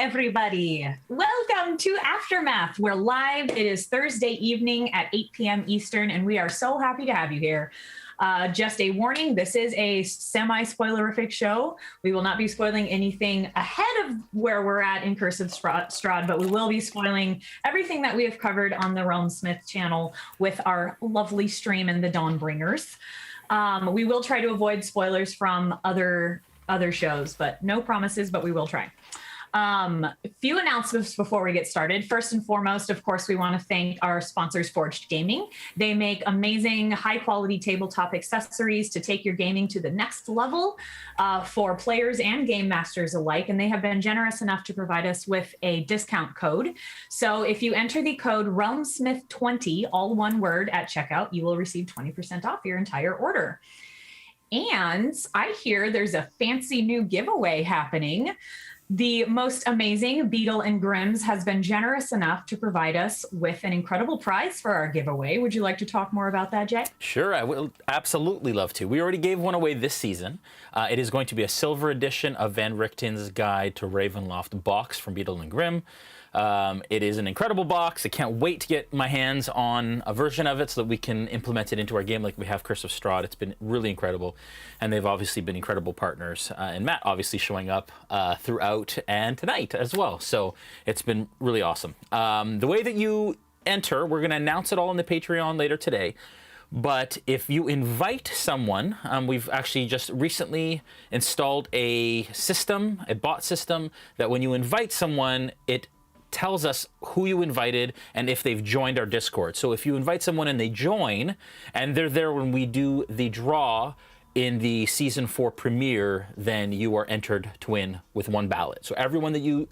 everybody. Welcome to Aftermath. We're live. It is Thursday evening at 8 p.m. Eastern, and we are so happy to have you here. Just a warning, this is a semi-spoilerific show. We will not be spoiling anything ahead of where we're at in Curse of Strahd, but we will be spoiling everything that we have covered on the Realmsmith channel with our lovely stream and the Dawnbringers. We will try to avoid spoilers from other shows, but no promises, but we will try. A few announcements before we get started. First and foremost, of course, we want to thank our sponsors, Forged Gaming. They make amazing, high-quality tabletop accessories to take your gaming to the next level for players and game masters alike, and they have been generous enough to provide us with a discount code. So if you enter the code Realmsmith20, all one word, at checkout, you will receive 20% off your entire order. And I hear there's a fancy new giveaway happening. The most amazing Beadle Grimms has been generous enough to provide us with an incredible prize for our giveaway. Would you like to talk more about that, Jay? Sure, I will absolutely love to. We already gave one away this season. It is going to be a silver edition of Van Richten's Guide to Ravenloft box from Beadle Grimm. It is an incredible box. I can't wait to get my hands on a version of it so that we can implement it into our game like we have Curse of Strahd. It's been really incredible, and they've obviously been incredible partners. And Matt obviously showing up throughout and tonight as well. So it's been really awesome. The way that you enter, we're going to announce it all on the Patreon later today. But if you invite someone, we've actually just recently installed a system, a bot system, that when you invite someone, it tells us who you invited and if they've joined our Discord. So if you invite someone and they join, and they're there when we do the draw in the Season 4 premiere, then you are entered to win with one ballot. So everyone that you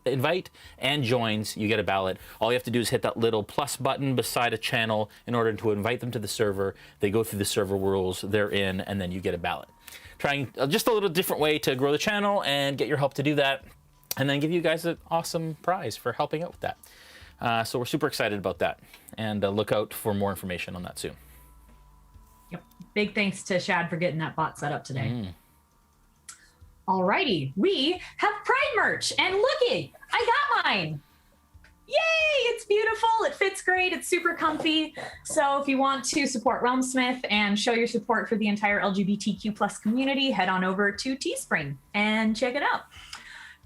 invite and joins, you get a ballot. All you have to do is hit that little plus button beside a channel in order to invite them to the server. They go through the server rules, they're in, and then you get a ballot. Trying just a little different way to grow the channel and get your help to do that, and then give you guys an awesome prize for helping out with that. So we're super excited about that, and look out for more information on that soon. Yep. Big thanks to Shad for getting that bot set up today. Alrighty, we have Pride merch, and looky, I got mine. Yay, it's beautiful, it fits great, it's super comfy. So if you want to support Realmsmith and show your support for the entire LGBTQ+ community, head on over to Teespring and check it out.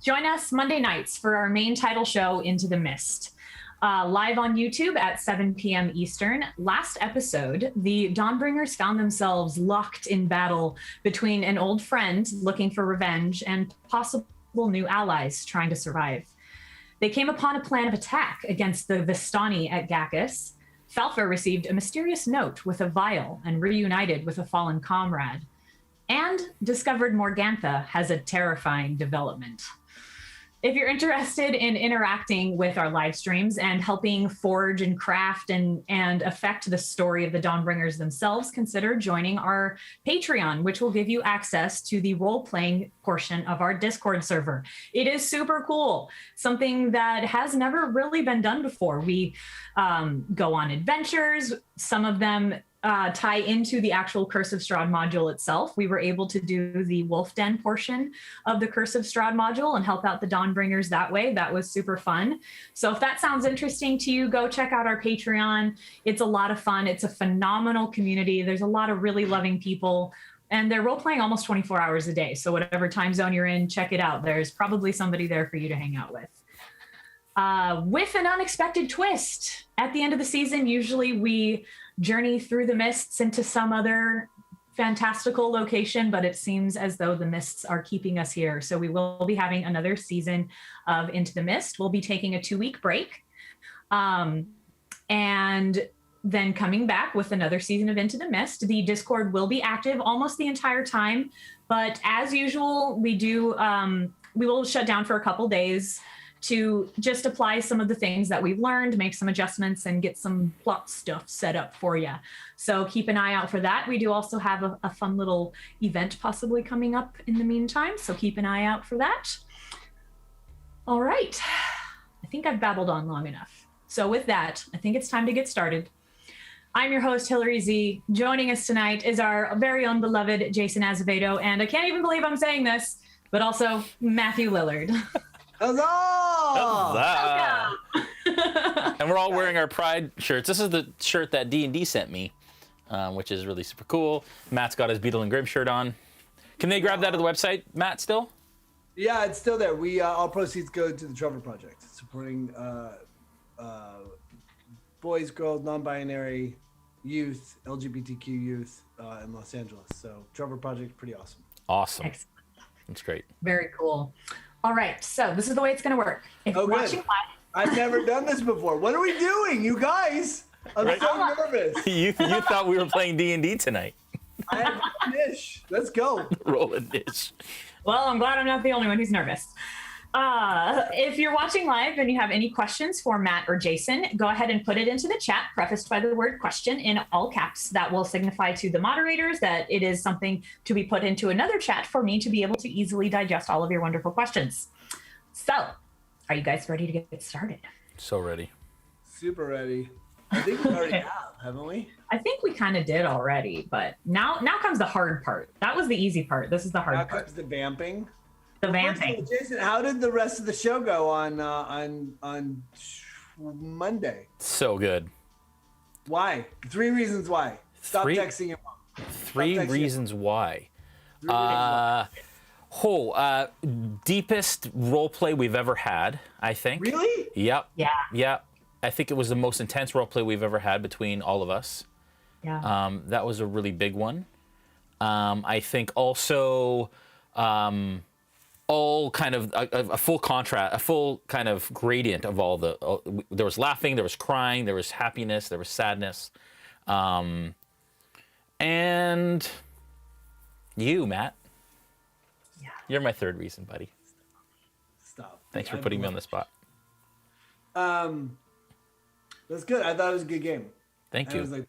Join us Monday nights for our main title show, Into the Mist. Live on YouTube at 7 p.m. Eastern. Last episode, the Dawnbringers found themselves locked in battle between an old friend looking for revenge and possible new allies trying to survive. They came upon a plan of attack against the Vistani at Gacchus. Falfa received a mysterious note with a vial and reunited with a fallen comrade. And discovered Morgantha has a terrifying development. If you're interested in interacting with our live streams and helping forge and craft and affect the story of the Dawnbringers themselves, consider joining our Patreon, which will give you access to the role-playing portion of our Discord server. It is super cool, something that has never really been done before. We go on adventures, some of them tie into the actual Curse of Strahd module itself. We were able to do the Wolf Den portion of the Curse of Strahd module and help out the Dawnbringers that way. That was super fun. So if that sounds interesting to you, go check out our Patreon. It's a lot of fun. It's a phenomenal community. There's a lot of really loving people, and they're role-playing almost 24 hours a day. So whatever time zone you're in, check it out. There's probably somebody there for you to hang out with. With an unexpected twist. At the end of the season, usually we journey through the mists into some other fantastical location, but it seems as though the mists are keeping us here. So we will be having another season of Into the Mist. We'll be taking a 2-week break, and then coming back with another season of Into the Mist. The Discord will be active almost the entire time, but as usual, we will shut down for a couple days to just apply some of the things that we've learned, make some adjustments, and get some plot stuff set up for you. So keep an eye out for that. We do also have a fun little event possibly coming up in the meantime, so keep an eye out for that. All right, I think I've babbled on long enough. So with that, I think it's time to get started. I'm your host, Hillary Z. Joining us tonight is our very own beloved Jason Azevedo, and I can't even believe I'm saying this, but also Matthew Lillard. Huzzah! Huzzah! And we're all wearing our Pride shirts. This is the shirt that D&D sent me, which is really super cool. Matt's got his Beadle and Grimms shirt on. Can they grab that at the website, Matt, still? Yeah, it's still there. We all proceeds go to the Trevor Project, supporting boys, girls, non-binary youth, LGBTQ youth in Los Angeles. So Trevor Project, pretty awesome. Awesome. Excellent. That's great. Very cool. All right, so this is the way it's going to work. If you're watching live, I've never done this before. What are we doing, you guys? I'm so nervous. You thought we were playing D&D tonight. I have a dish. Let's go. Roll a dish. well, I'm glad I'm not the only one who's nervous. If you're watching live and you have any questions for Matt or Jason, go ahead and put it into the chat, prefaced by the word question in all caps. That will signify to the moderators that it is something to be put into another chat for me to be able to easily digest all of your wonderful questions. So, are you guys ready to get started? So ready. Super ready. I think we already have, haven't we? I think we kind of did already, but now comes the hard part. That was the easy part. This is the hard Now part. comes the vamping. The First of vamping. all, Jason, how did the rest of the show go on Monday? So good. Why? 3 reasons why. Stop Three? texting your mom. Three Stop texting reasons why. 3 reasons why. Deepest role play we've ever had, I think. Really? Yep. Yeah. Yep. I think it was the most intense role play we've ever had between all of us. Yeah. That was a really big one. I think also all kind of a full contrast, a full kind of gradient of all the. There was laughing, there was crying, there was happiness, there was sadness, and you, Matt. Yeah. You're my third reason, buddy. Stop. Thanks for putting me on the spot. That's good. I thought it was a good game. Thank I you. was like,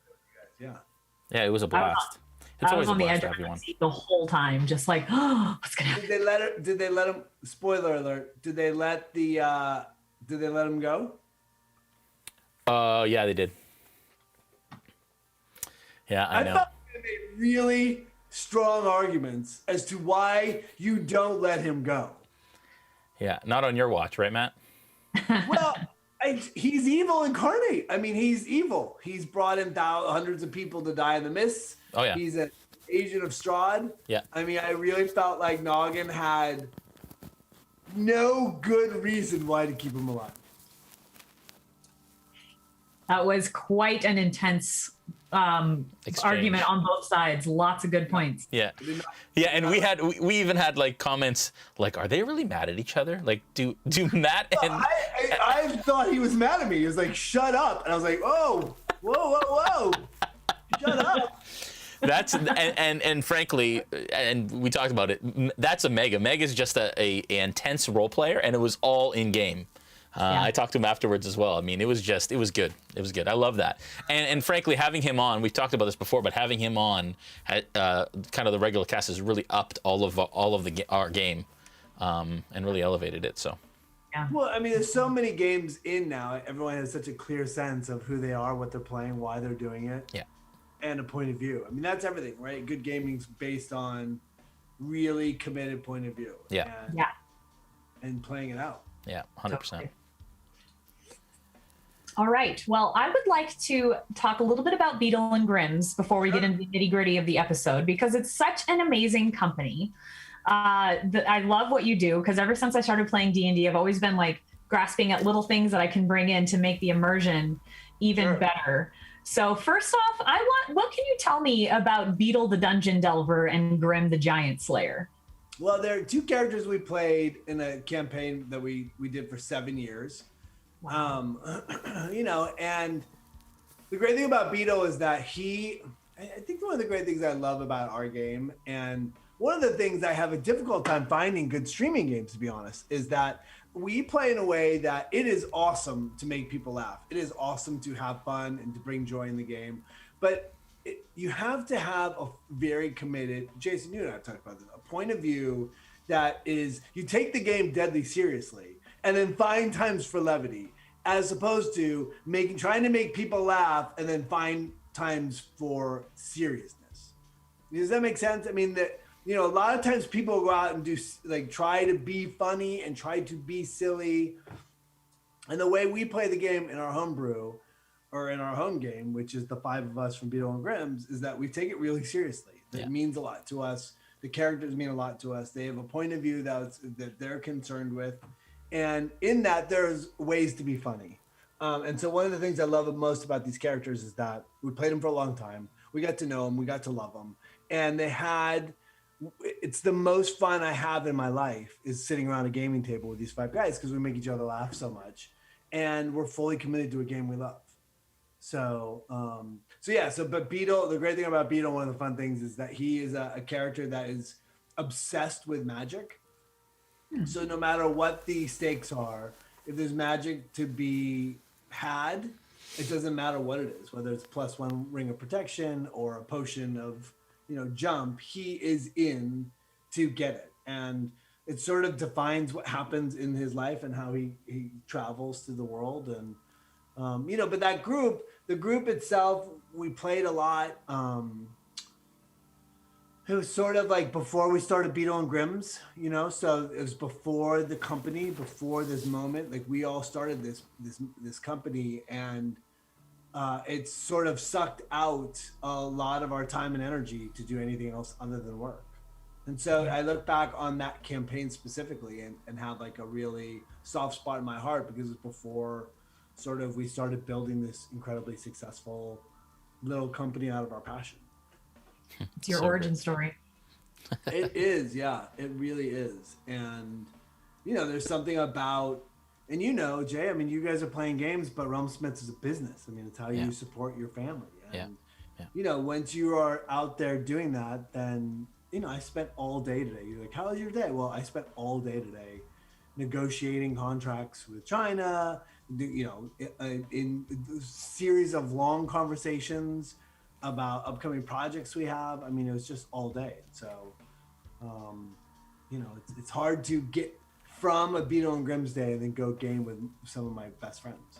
yeah. Yeah, it was a blast. It's I always was a on the blast edge to of have you my on. seat the whole time, just like, oh, what's gonna happen? Did they let him? Spoiler alert! Did they let him go? Yeah, they did. Yeah, I know. thought they made really strong arguments as to why you don't let him go. Yeah, not on your watch, right, Matt? Well, he's evil incarnate. I mean, he's evil. He's brought in hundreds of people to die in the mists. Oh, yeah. He's an agent of Strahd. Yeah. I mean, I really felt like Noggin had no good reason why to keep him alive. That was quite an intense argument on both sides. Lots of good points. Yeah, yeah, and we even had like comments like, "Are they really mad at each other? Like, do Matt and I thought he was mad at me. He was like, "Shut up," and I was like, "Oh, whoa, shut up." That's and frankly, and we talked about it. That's a Mega. Mega's just a intense role player, and it was all in game. Yeah. I talked to him afterwards as well. I mean, it was good. It was good. I love that. And frankly, having him on, we've talked about this before, but having him on, kind of the regular cast has really upped all of our game, and really elevated it. So. Yeah. Well, I mean, there's so many games in now. Everyone has such a clear sense of who they are, what they're playing, why they're doing it. Yeah. And a point of view. I mean, that's everything, right? Good gaming's based on really committed point of view. Yeah. And playing it out. Yeah, 100%. Totally. All right. Well, I would like to talk a little bit about Beadle and Grimms before we get into the nitty-gritty of the episode, because it's such an amazing company. I love what you do, because ever since I started playing D&D, I've always been like grasping at little things that I can bring in to make the immersion even better. So first off, what can you tell me about Beadle the Dungeon Delver and Grimm the Giant Slayer? Well, there are 2 characters we played in a campaign that we did for 7 years. Wow. And the great thing about Beadle is that I think one of the great things I love about our game, and one of the things I have a difficult time finding good streaming games, to be honest, is that we play in a way that it is awesome to make people laugh. It is awesome to have fun and to bring joy in the game. But you have to have a very committed, Jason, you and I have talked about this, a point of view that is, you take the game deadly seriously and then find times for levity, as opposed to trying to make people laugh and then find times for seriousness. Does that make sense? I mean, you know, a lot of times people go out and do like try to be funny and try to be silly. And the way we play the game in our homebrew or in our home game, which is the 5 of us from Beadle Grimms, is that we take it really seriously. It means a lot to us. The characters mean a lot to us. They have a point of view that they're concerned with. And in that, there's ways to be funny. And so one of the things I love most about these characters is that we played them for a long time. We got to know them. We got to love them. And it's the most fun I have in my life is sitting around a gaming table with these 5 guys because we make each other laugh so much. And we're fully committed to a game we love. But Beadle, the great thing about Beadle, one of the fun things is that he is a character that is obsessed with magic. So no matter what the stakes are, if there's magic to be had, it doesn't matter what it is, whether it's +1 ring of protection or a potion of, jump, he is in to get it. And it sort of defines what happens in his life and how he travels through the world. And, but the group itself, we played a lot. It was sort of like before we started Beadle Grimms, so it was before the company, before this moment, like we all started this company, and it sort of sucked out a lot of our time and energy to do anything else other than work. And so I look back on that campaign specifically and have like a really soft spot in my heart because it's before sort of we started building this incredibly successful little company out of our passion. It's your origin story. It is, yeah, it really is. And, there's something about, and Jay, I mean, you guys are playing games, but Realmsmiths is a business. I mean, it's how you support your family. And, once you are out there doing that, then, I spent all day today. You're like, how was your day? Well, I spent all day today negotiating contracts with China, in a series of long conversations about upcoming projects we have. I mean, it was just all day. So, it's hard to get from a Beadle Grimms day and then go game with some of my best friends.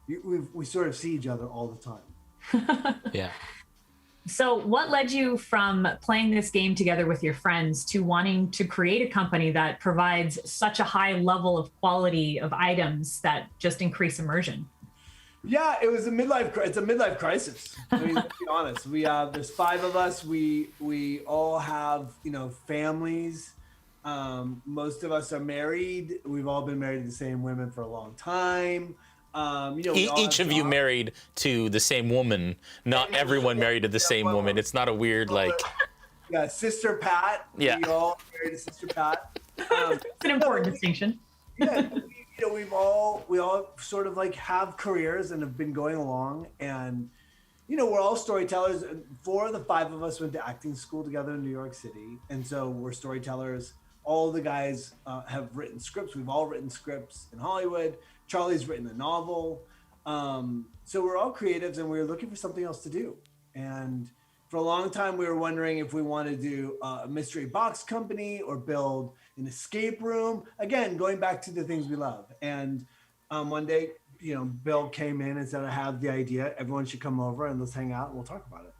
We sort of see each other all the time. Yeah. So what led you from playing this game together with your friends to wanting to create a company that provides such a high level of quality of items that just increase immersion? Yeah, it's a midlife crisis. I mean, let's be honest. There's 5 of us. We all have, families. Most of us are married. We've all been married to the same women for a long time. Each of you married to the same woman, not everyone married to the same woman. It's not a weird Yeah, Sister Pat. Yeah. We all married to Sister Pat. It's an important distinction. Yeah, we all sort of like have careers and have been going along, and we're all storytellers. And 4 of the 5 of us went to acting school together in New York City, and so we're storytellers. All the guys have written scripts. We've all written scripts in Hollywood. Charlie's written a novel. So we're all creatives, and we were looking for something else to do. And for a long time, we were wondering if we wanted to do a mystery box company or build an escape room. Again, going back to the things we love. And one day, Bill came in and said, I have the idea. Everyone should come over and let's hang out and we'll talk about it.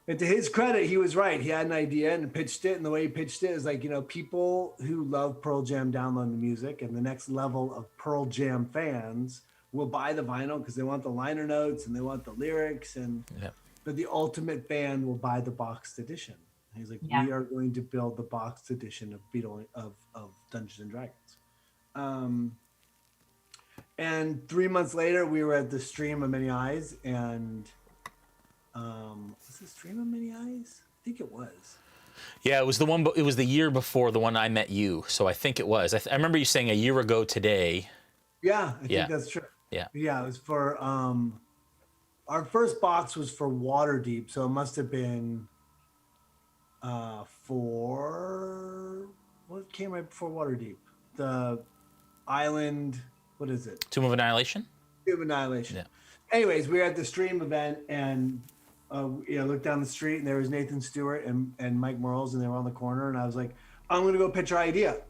And to his credit, he was right. He had an idea and pitched it. And the way he pitched it is like, people who love Pearl Jam download the music, and the next level of Pearl Jam fans will buy the vinyl because they want the liner notes and they want the lyrics. But the ultimate fan will buy the boxed edition. And he's like, we are going to build the boxed edition of of Dungeons and Dragons. And 3 months later, we were at the Stream of Many Eyes, and was it Stream of Many Eyes? I think it was. Yeah, it was the one. It was the year before the one I met you, so I think it was. I remember you saying a year ago today. Yeah, I think that's true. Yeah, it was for our first box was for Waterdeep, so it must have been for what came right before Waterdeep? The island. What is it? Tomb of Annihilation. Tomb of Annihilation. Yeah. Anyways, we were at the Stream event, and looked down the street, and there was Nathan Stewart and Mike Merles, and they were on the corner, and I was like, I'm gonna go pitch our idea.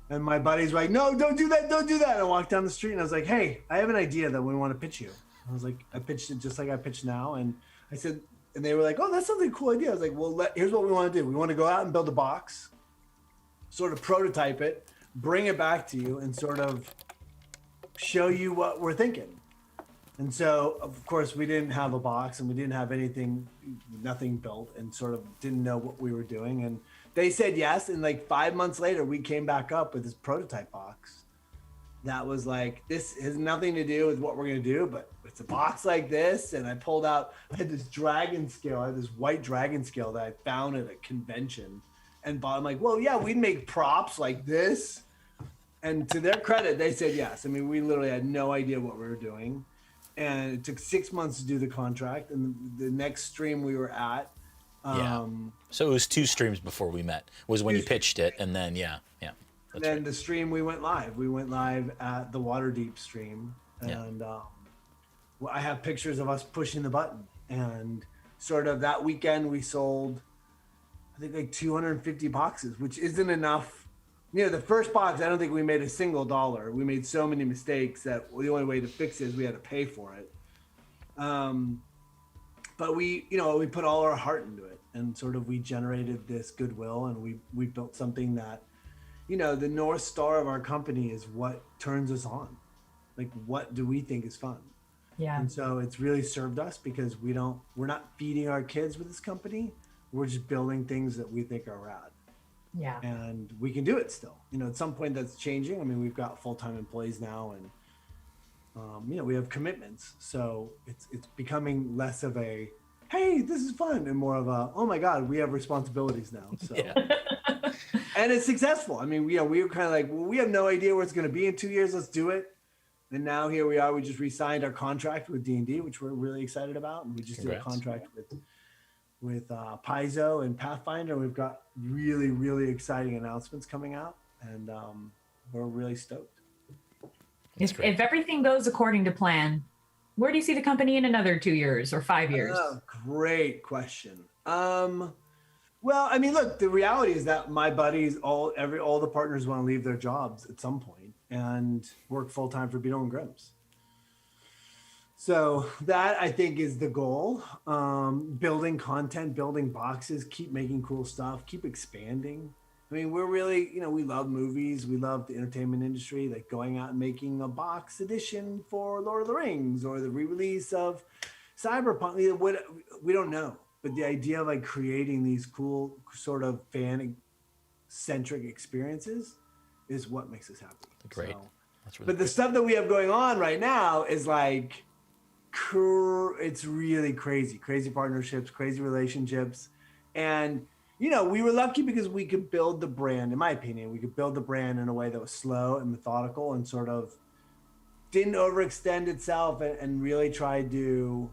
And my buddies were like, no, don't do that. And I walked down the street, and I was like, hey, I have an idea that we want to pitch you. I was like, I pitched it just like I pitched now, and I said, and they were like, oh, that sounds like a cool idea. I was like, well, here's what we want to do. We want to go out and build a box, sort of prototype it, bring it back to you, and sort of show you what we're thinking. And so, of course, we didn't have a box and we didn't have nothing built, and sort of didn't know what we were doing. And they said yes. And like 5 months later, we came back up with this prototype box that was like, this has nothing to do with what we're going to do, but it's a box like this. And I pulled out, I had this dragon scale. I had this white dragon scale that I found at a convention and bought. I'm like, well, yeah, we'd make props like this. And to their credit, they said yes. I mean, we literally had no idea what we were doing. And it took 6 months to do the contract. And the next stream we were at. So it was 2 streams before we met, was when you pitched it. And then, And then the stream, we went live. We went live at the Waterdeep stream. And I have pictures of us pushing the button. And sort of that weekend, we sold, I think, like 250 boxes, which isn't enough. You know, the first box, I don't think we made a single dollar. We made so many mistakes that the only way to fix it is we had to pay for it. But we put all our heart into it, and sort of we generated this goodwill, and we built something that, you know, the North Star of our company is what turns us on. Like, what do we think is fun? Yeah. And so it's really served us because we're not feeding our kids with this company. We're just building things that we think are rad. Yeah. And we can do it still. You know, at some point that's changing. I mean, we've got full-time employees now, and you know, we have commitments. So it's becoming less of a, hey, this is fun, and more of a, oh my God, we have responsibilities now. So and it's successful. I mean, we were kind of like, well, we have no idea where it's going to be in 2 years. Let's do it. And now here we are. We just re-signed our contract with D&D, which we're really excited about. And we just did a contract with Paizo and Pathfinder. We've got really, really exciting announcements coming out, and we're really stoked. If everything goes according to plan, where do you see the company in another 2 years or 5 years? Great question. Well, I mean, look, the reality is that my buddies, all the partners want to leave their jobs at some point and work full time for Beadle Grimms. So that, I think, is the goal. Building content, building boxes, keep making cool stuff, keep expanding. I mean, we're really, you know, we love movies. We love the entertainment industry, like going out and making a box edition for Lord of the Rings or the re-release of Cyberpunk. We don't know. But the idea of like creating these cool sort of fan-centric experiences is what makes us happy. Great. So, that's really but the stuff that we have going on right now is like, it's really crazy partnerships, crazy relationships. And, you know, we were lucky because we could build the brand, in my opinion, we could build the brand in a way that was slow and methodical and sort of didn't overextend itself and really tried to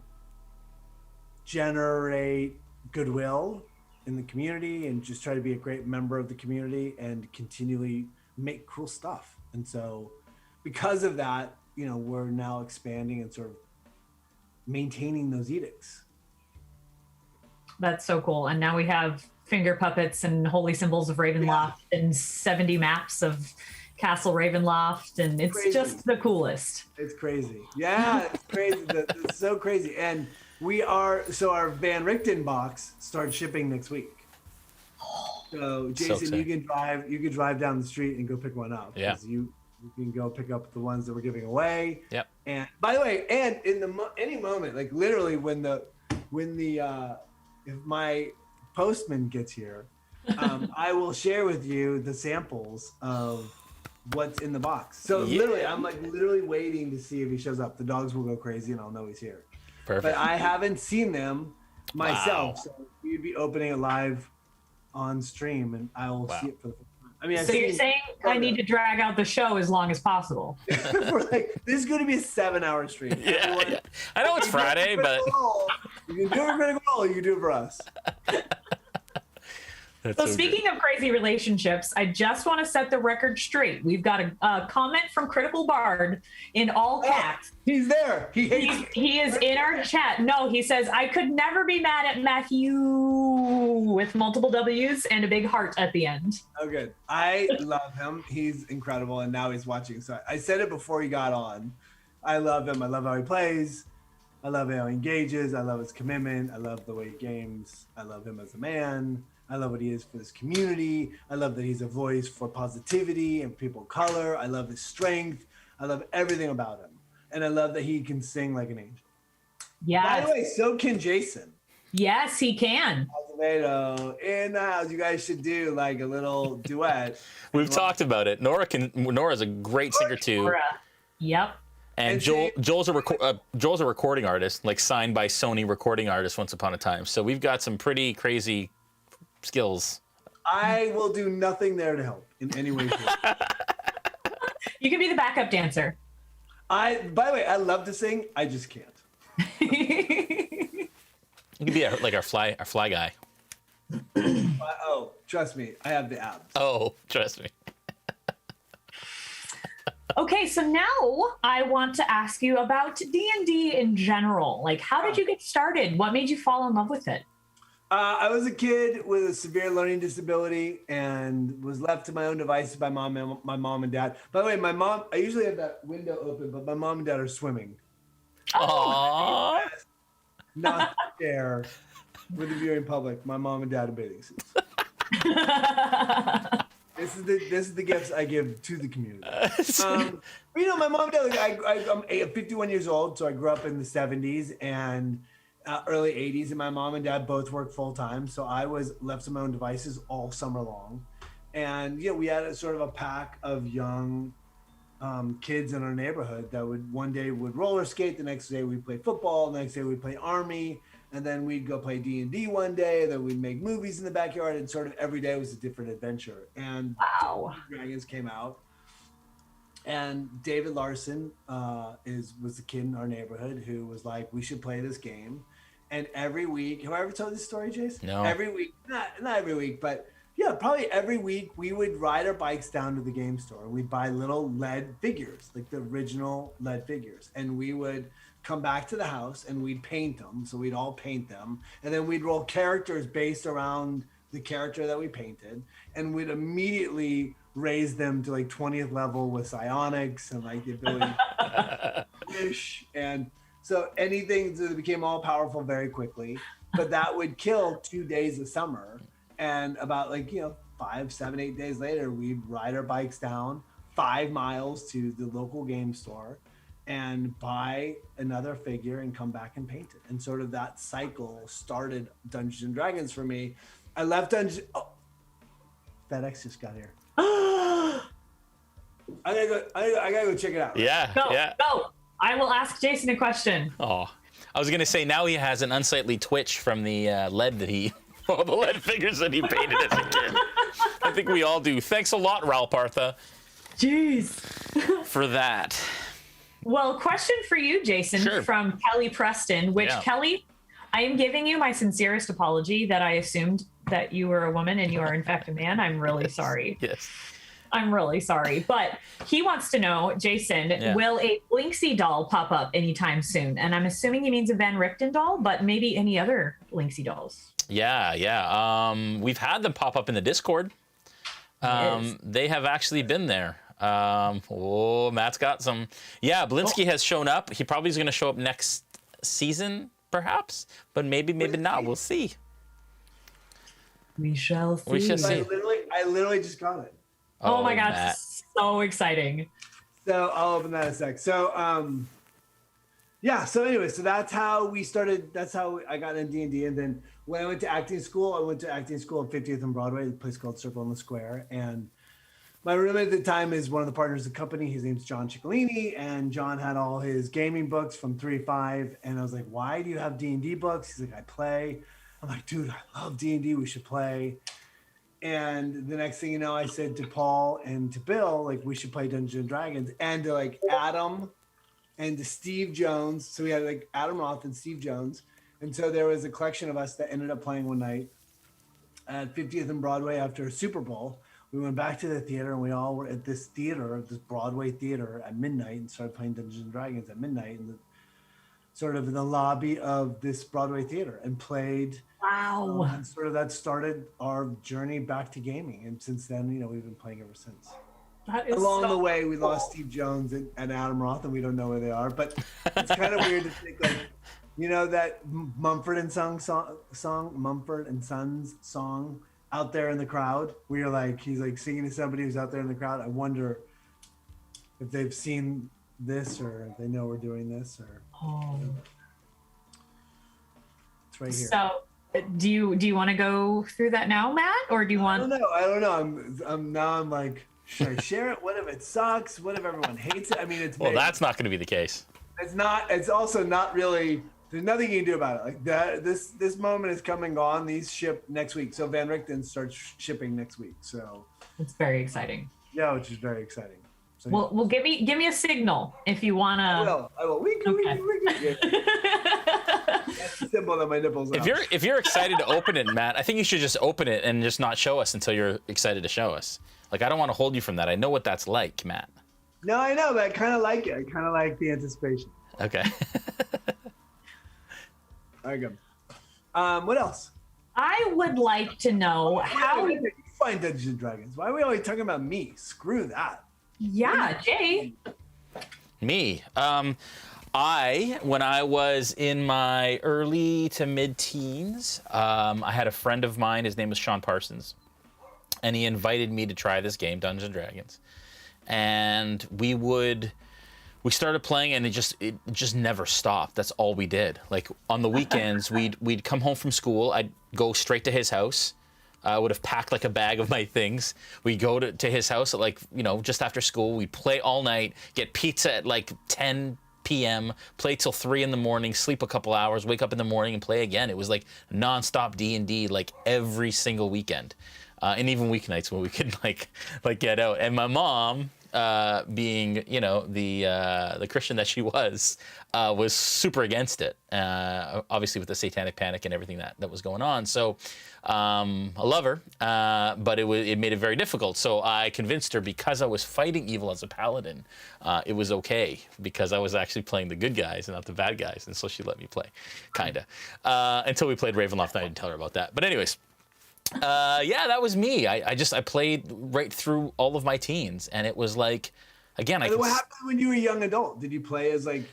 generate goodwill in the community and just try to be a great member of the community and continually make cool stuff. And so because of that, you know, we're now expanding and sort of maintaining those edicts. That's so cool. And now we have finger puppets and holy symbols of Ravenloft and 70 maps of Castle Ravenloft, and it's just the coolest. It's crazy. Yeah, it's crazy. It's so crazy. And our Van Richten box starts shipping next week. So Jason, you can drive down the street and go pick one up. Yeah. You can go pick up the ones that we're giving away. Yep. And by the way, and in any moment, like literally when if my postman gets here, I will share with you the samples of what's in the box. So literally, I'm like literally waiting to see if he shows up. The dogs will go crazy and I'll know he's here. Perfect. But I haven't seen them myself. Wow. So we'd be opening it live on stream and I will see it for the first time. I mean, so you're saying I need to drag out the show as long as possible. We're like, this is going to be a 7-hour stream. Yeah. I know it's Friday, but you can do it for Critical Role, you can do it for us. So speaking of crazy relationships, I just want to set the record straight. We've got a comment from Critical Bard in all caps. He's there. He is in our chat. No, he says, I could never be mad at Matthew with multiple W's and a big heart at the end. Oh, good. I love him. He's incredible. And now he's watching. So I said it before he got on. I love him. I love how he plays. I love how he engages. I love his commitment. I love the way he games. I love him as a man. I love what he is for this community. I love that he's a voice for positivity and people of color. I love his strength. I love everything about him. And I love that he can sing like an angel. Yes. By the way, so can Jason. Yes, he can. Tomato in the house. You guys should do like a little duet. We've talked about it. Nora's a great singer too. Nora. Yep. And Joel's a recording artist, like signed by Sony recording artist once upon a time. So we've got some pretty crazy skills. I will do nothing there to help in any way. You can be the backup dancer. By the way, I love to sing. I just can't. You could be like our fly guy. Oh, trust me, I have the abs. Oh, trust me. Okay, so now I want to ask you about D&D in general. Like, how did you get started? What made you fall in love with it? I was a kid with a severe learning disability and was left to my own devices by my mom and dad. By the way, I usually have that window open, but my mom and dad are swimming. Aww. Not there with the viewing public. My mom and dad in bathing suits. This is the gifts I give to the community. But, my mom and dad. Like, I'm 51 years old, so I grew up in the 70s and early 80s, and my mom and dad both worked full time. So I was left to my own devices all summer long, and we had a sort of a pack of young kids in our neighborhood that one day would roller skate, the next day we'd play football, the next day we'd play Army, and then we'd go play D&D one day, then we'd make movies in the backyard, and sort of every day was a different adventure. And Wow. Dragons came out, and David Larson was a kid in our neighborhood who was like, we should play this game. And every week, have I ever told this story, Jason? No. Every week, not every week, but yeah, probably every week we would ride our bikes down to the game store. We'd buy little lead figures, like the original lead figures. And we would come back to the house and we'd paint them. So we'd all paint them. And then we'd roll characters based around the character that we painted. And we'd immediately raise them to like 20th level with psionics and like the ability to wish. And so anything that became all powerful very quickly. But that would kill 2 days of summer. And about 5, 7, 8 days later, we'd ride our bikes down 5 miles to the local game store and buy another figure and come back and paint it. And sort of that cycle started Dungeons and Dragons for me. I left Dungeons. Oh, FedEx just got here. I gotta go check it out. Yeah. Go. I will ask Jason a question. Oh, I was gonna say now he has an unsightly twitch from the lead that he. All the lead figures that he painted as a kid. I think we all do. Thanks a lot, Raul Partha. Jeez. For that. Well, question for you, Jason, Sure. from Kelly Preston, which, Yeah. Kelly, I am giving you my sincerest apology that I assumed that you were a woman and you are in fact a man. I'm really sorry. Yes. I'm really sorry. But he wants to know, Jason, will a Blinksy doll pop up anytime soon? And I'm assuming he means a Van Richten doll, but maybe any other Blinksy dolls. Yeah. We've had them pop up in the Discord. They have actually been there. Matt's got some. Yeah, Blinsky has shown up. He probably is going to show up next season, perhaps. But maybe not. We'll see. We shall see. We shall see. I literally just got it. Oh my God, Matt. so exciting. So I'll open that in a sec. So anyway, so that's how we started. That's how I got into D&D. And then when I went to acting school, at 50th and Broadway, a place called Circle in the Square. And my roommate at the time is one of the partners of the company. His name's John Ciccolini. And John had all his gaming books from 3.5. And I was like, why do you have D&D books? He's like, I play. I'm like, dude, I love D&D. We should play. And the next thing you know, I said to Paul and to Bill, like, we should play Dungeons and Dragons. And to like Adam and to Steve Jones. So we had like Adam Roth and Steve Jones. And so there was a collection of us that ended up playing one night at 50th and Broadway after a Super Bowl. We went back to the theater and we all were at this theater, this Broadway theater at midnight, and started playing Dungeons and Dragons at midnight in the lobby of this Broadway theater and played. Wow. And sort of that started our journey back to gaming. And since then, we've been playing ever since. Along the way, we lost Steve Jones and Adam Roth, and we don't know where they are. But it's kind of weird to think, like, You know that Mumford and Mumford and Sons song out there in the crowd? Where you're like, he's like singing to somebody who's out there in the crowd. I wonder if they've seen this or if they know we're doing this or. Oh. It's right here. So, do you want to go through that now, Matt, or do you want? I don't know. I'm like, should I share it? What if it sucks? What if everyone hates it? I mean, it's. Well, that's not going to be the case. It's not. It's also not really. There's nothing you can do about it. Like that. This moment is come and gone. These ship next week. So Van Richten starts shipping next week. So. It's very exciting. Yeah, which is very exciting. So, well, give me a signal if you wanna. I will. We can. That's the symbol that my nipples. If you're excited to open it, Matt, I think you should just open it and just not show us until you're excited to show us. Like, I don't want to hold you from that. I know what that's like, Matt. No, I know, but I kind of like it. I kind of like the anticipation. Okay. There you go. What else? I would like to know how you find Dungeons and Dragons. Why are we always talking about me? Screw that. Yeah, Jay. Me. When I was in my early to mid-teens, I had a friend of mine. His name was Sean Parsons, and he invited me to try this game, Dungeons and Dragons. And we started playing, and it just never stopped. That's all we did. Like on the weekends, we'd come home from school. I'd go straight to his house. I would have packed like a bag of my things. We'd go to his house at like, just after school. We'd play all night, get pizza at like 10 p.m., play till 3 in the morning, sleep a couple hours, wake up in the morning and play again. It was like nonstop D&D like every single weekend. And even weeknights when we could like get out. And my mom, being the Christian that she was super against it. Obviously with the Satanic Panic and everything that was going on. So I love her, but it made it very difficult. So I convinced her, because I was fighting evil as a paladin, it was okay because I was actually playing the good guys and not the bad guys. And so she let me play, kinda, until we played Ravenloft. And I didn't tell her about that. But anyways. Yeah, that was me. I played right through all of my teens, and it was like, again, what happened when you were a young adult? Did you play as like?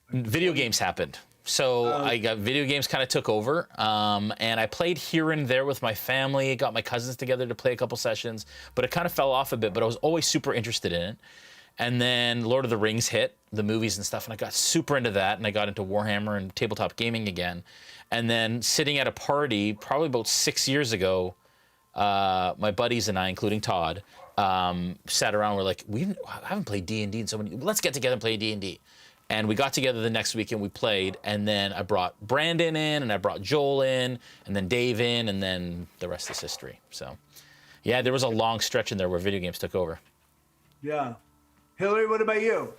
Video games happened. So I got video games kind of took over, and I played here and there with my family. Got my cousins together to play a couple sessions, but it kind of fell off a bit. But I was always super interested in it. And then Lord of the Rings hit, the movies and stuff, and I got super into that, and I got into Warhammer and tabletop gaming again. And then sitting at a party, probably about 6 years ago, my buddies and I, including Todd, sat around. We're like, I haven't played D&D in so many. Let's get together and play D&D. And we got together the next week and we played. And then I brought Brandon in, and I brought Joel in, and then Dave in, and then the rest is history. So, yeah, there was a long stretch in there where video games took over. Yeah. Hillary, what about you?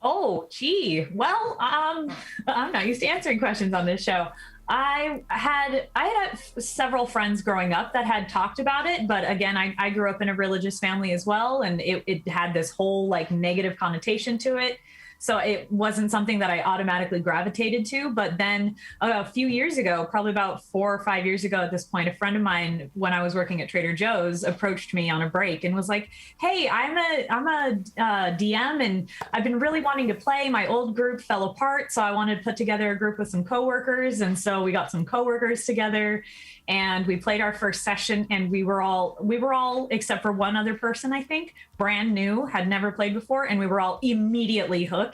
Oh, gee. Well, I'm not used to answering questions on this show. I had several friends growing up that had talked about it, but again, I grew up in a religious family as well, and it had this whole like negative connotation to it. So it wasn't something that I automatically gravitated to. But then a few years ago, probably about 4 or 5 years ago at this point, a friend of mine, when I was working at Trader Joe's, approached me on a break and was like, hey, I'm a DM, and I've been really wanting to play. My old group fell apart, so I wanted to put together a group with some coworkers. And so we got some coworkers together, and we played our first session, and we were all, except for one other person, I think, brand new, had never played before, and we were all immediately hooked.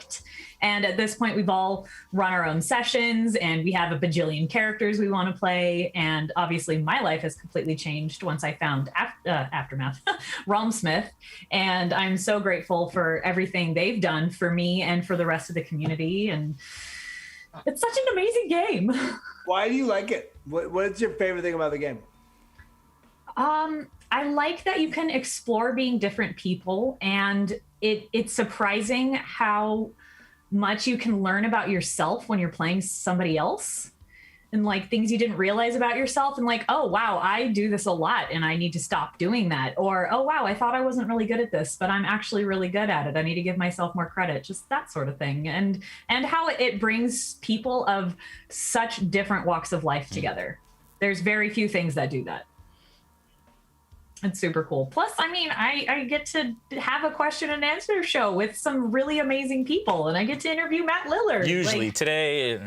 And at this point, we've all run our own sessions, and we have a bajillion characters we want to play. And obviously, my life has completely changed once I found Aftermath, Realmsmith. And I'm so grateful for everything they've done for me and for the rest of the community. And it's such an amazing game. Why do you like it? What's your favorite thing about the game? I like that you can explore being different people, and it's surprising how much you can learn about yourself when you're playing somebody else, and like things you didn't realize about yourself, and like, oh wow, I do this a lot and I need to stop doing that. Or, oh wow, I thought I wasn't really good at this, but I'm actually really good at it. I need to give myself more credit. Just that sort of thing. And how it brings people of such different walks of life together. There's very few things that do that. It's super cool. Plus, I mean, I get to have a question and answer show with some really amazing people, and I get to interview Matt Lillard. Usually, today,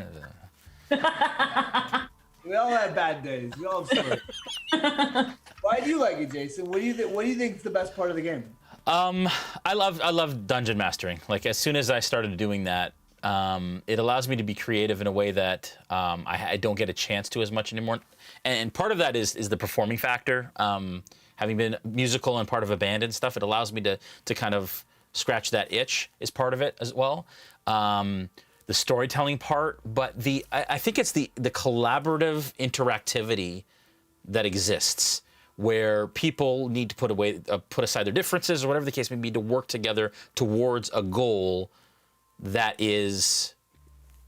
We all have bad days. We all have stories. Why do you like it, Jason? What do you think? What do you think is the best part of the game? I love dungeon mastering. Like as soon as I started doing that, it allows me to be creative in a way that I don't get a chance to as much anymore. And part of that is the performing factor. Having been musical and part of a band and stuff, it allows me to kind of scratch that itch is part of it as well. The storytelling part, but I think it's the collaborative interactivity that exists, where people need to put aside their differences or whatever the case may be to work together towards a goal that is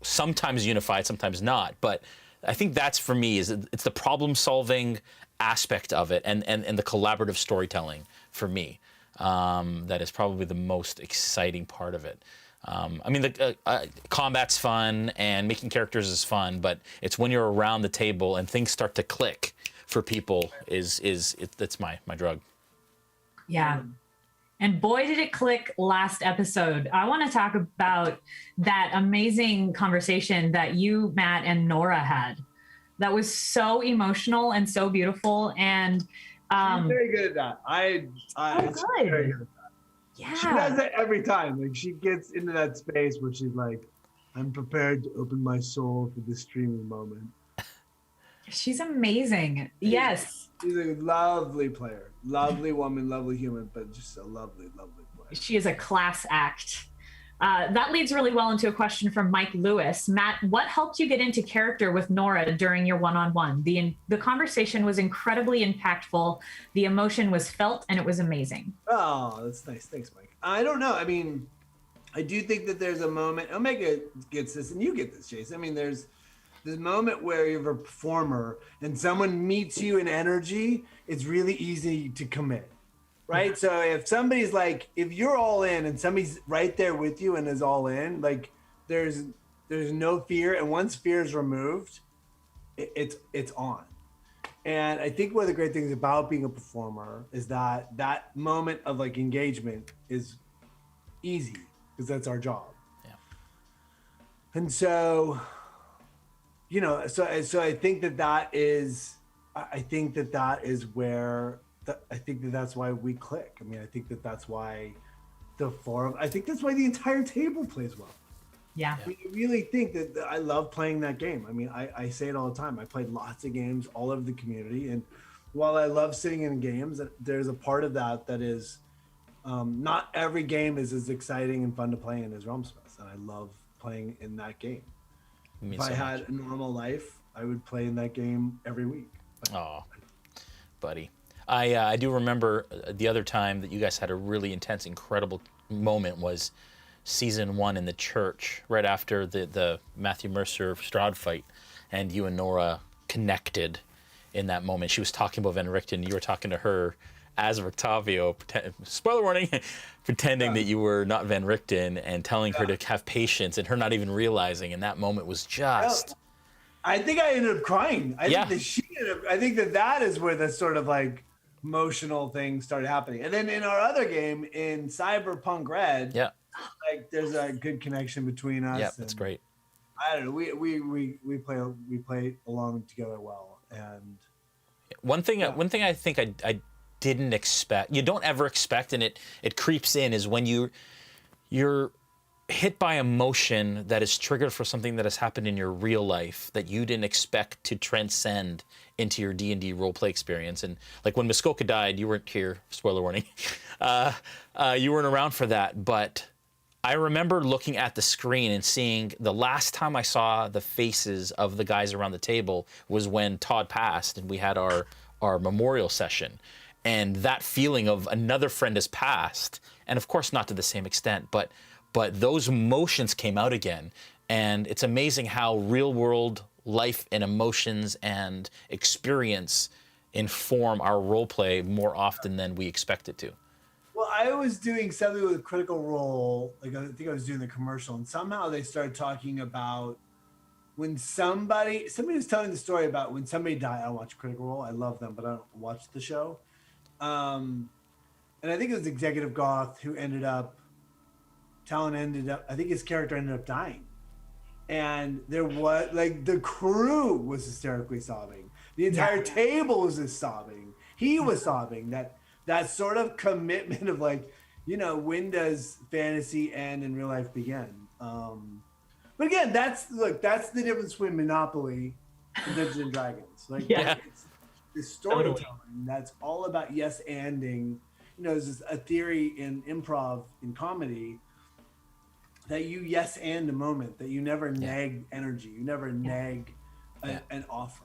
sometimes unified, sometimes not. But I think that's for me it's the problem solving aspect of it and the collaborative storytelling for me that is probably the most exciting part of it. I mean, the combat's fun and making characters is fun, but it's when you're around the table and things start to click for people that's my drug. Yeah. And boy, did it click last episode. I want to talk about that amazing conversation that you, Matt, and Nora had. That was so emotional and so beautiful. And she's very good at that. She's very good at that. Yeah. She does it every time. Like she gets into that space where she's like, I'm prepared to open my soul for this streaming moment. She's amazing. Yes. She's a lovely player. Lovely woman, lovely human, but just a lovely, lovely player. She is a class act. That leads really well into a question from Mike Lewis. Matt, what helped you get into character with Nora during your one-on-one? The conversation was incredibly impactful. The emotion was felt, and it was amazing. Oh, that's nice. Thanks, Mike. I don't know. I mean, I do think that there's a moment. Omega gets this, and you get this, Jason. I mean, there's this moment where you're a performer and someone meets you in energy. It's really easy to commit. Right. So if somebody's like, if you're all in and somebody's right there with you and is all in, like there's no fear. And once fear is removed, it's on. And I think one of the great things about being a performer is that moment of like engagement is easy because that's our job. Yeah. And so, you know, so I think that is where, I think that's why we click. I mean, I think that's why I think that's why the entire table plays well. Yeah. We really think that I love playing that game. I mean, I say it all the time. I played lots of games all over the community. And while I love sitting in games, there's a part of that is not every game is as exciting and fun to play in as Realmsmith. And I love playing in that game. If I had a normal life, I would play in that game every week. Oh, buddy. I do remember the other time that you guys had a really intense, incredible moment was season 1 in the church, right after the Matthew Mercer Strahd fight, and you and Nora connected in that moment. She was talking about Van Richten, you were talking to her as Rictavio, spoiler warning, pretending that you were not Van Richten and telling her to have patience and her not even realizing, and that moment was just... I think I ended up crying. I think that is where the sort of like emotional thing started happening. And then in our other game in Cyberpunk Red, like there's a good connection between us. Yeah, that's great. I don't know. We play along together well. And one thing I think I didn't expect, you don't ever expect, and it creeps in, is when you're hit by emotion that is triggered for something that has happened in your real life that you didn't expect to transcend into your D&D roleplay experience. And like when Muskoka died, you weren't here, spoiler warning, you weren't around for that, but I remember looking at the screen and seeing the last time I saw the faces of the guys around the table was when Todd passed and we had our memorial session. And that feeling of another friend has passed, and of course not to the same extent, but those emotions came out again. And it's amazing how real world life and emotions and experience inform our role play more often than we expect it to. Well, I was doing something with Critical Role, like I think I was doing the commercial, and somehow they started talking about when somebody was telling the story about when somebody died. I watch Critical Role. I love them, but I don't watch the show. And I think it was Executive Goth who I think his character ended up dying. and there was like the crew was hysterically sobbing. The entire table was just sobbing. He was sobbing. That sort of commitment of like, you know, when does fantasy end and real life begin? But again, that's the difference between Monopoly and Dungeons and Dragons. Like, it's the storytelling that's all about yes anding. You know, there's a theory in improv, in comedy, that you yes and a moment, that you never nag energy, you never nag an offer.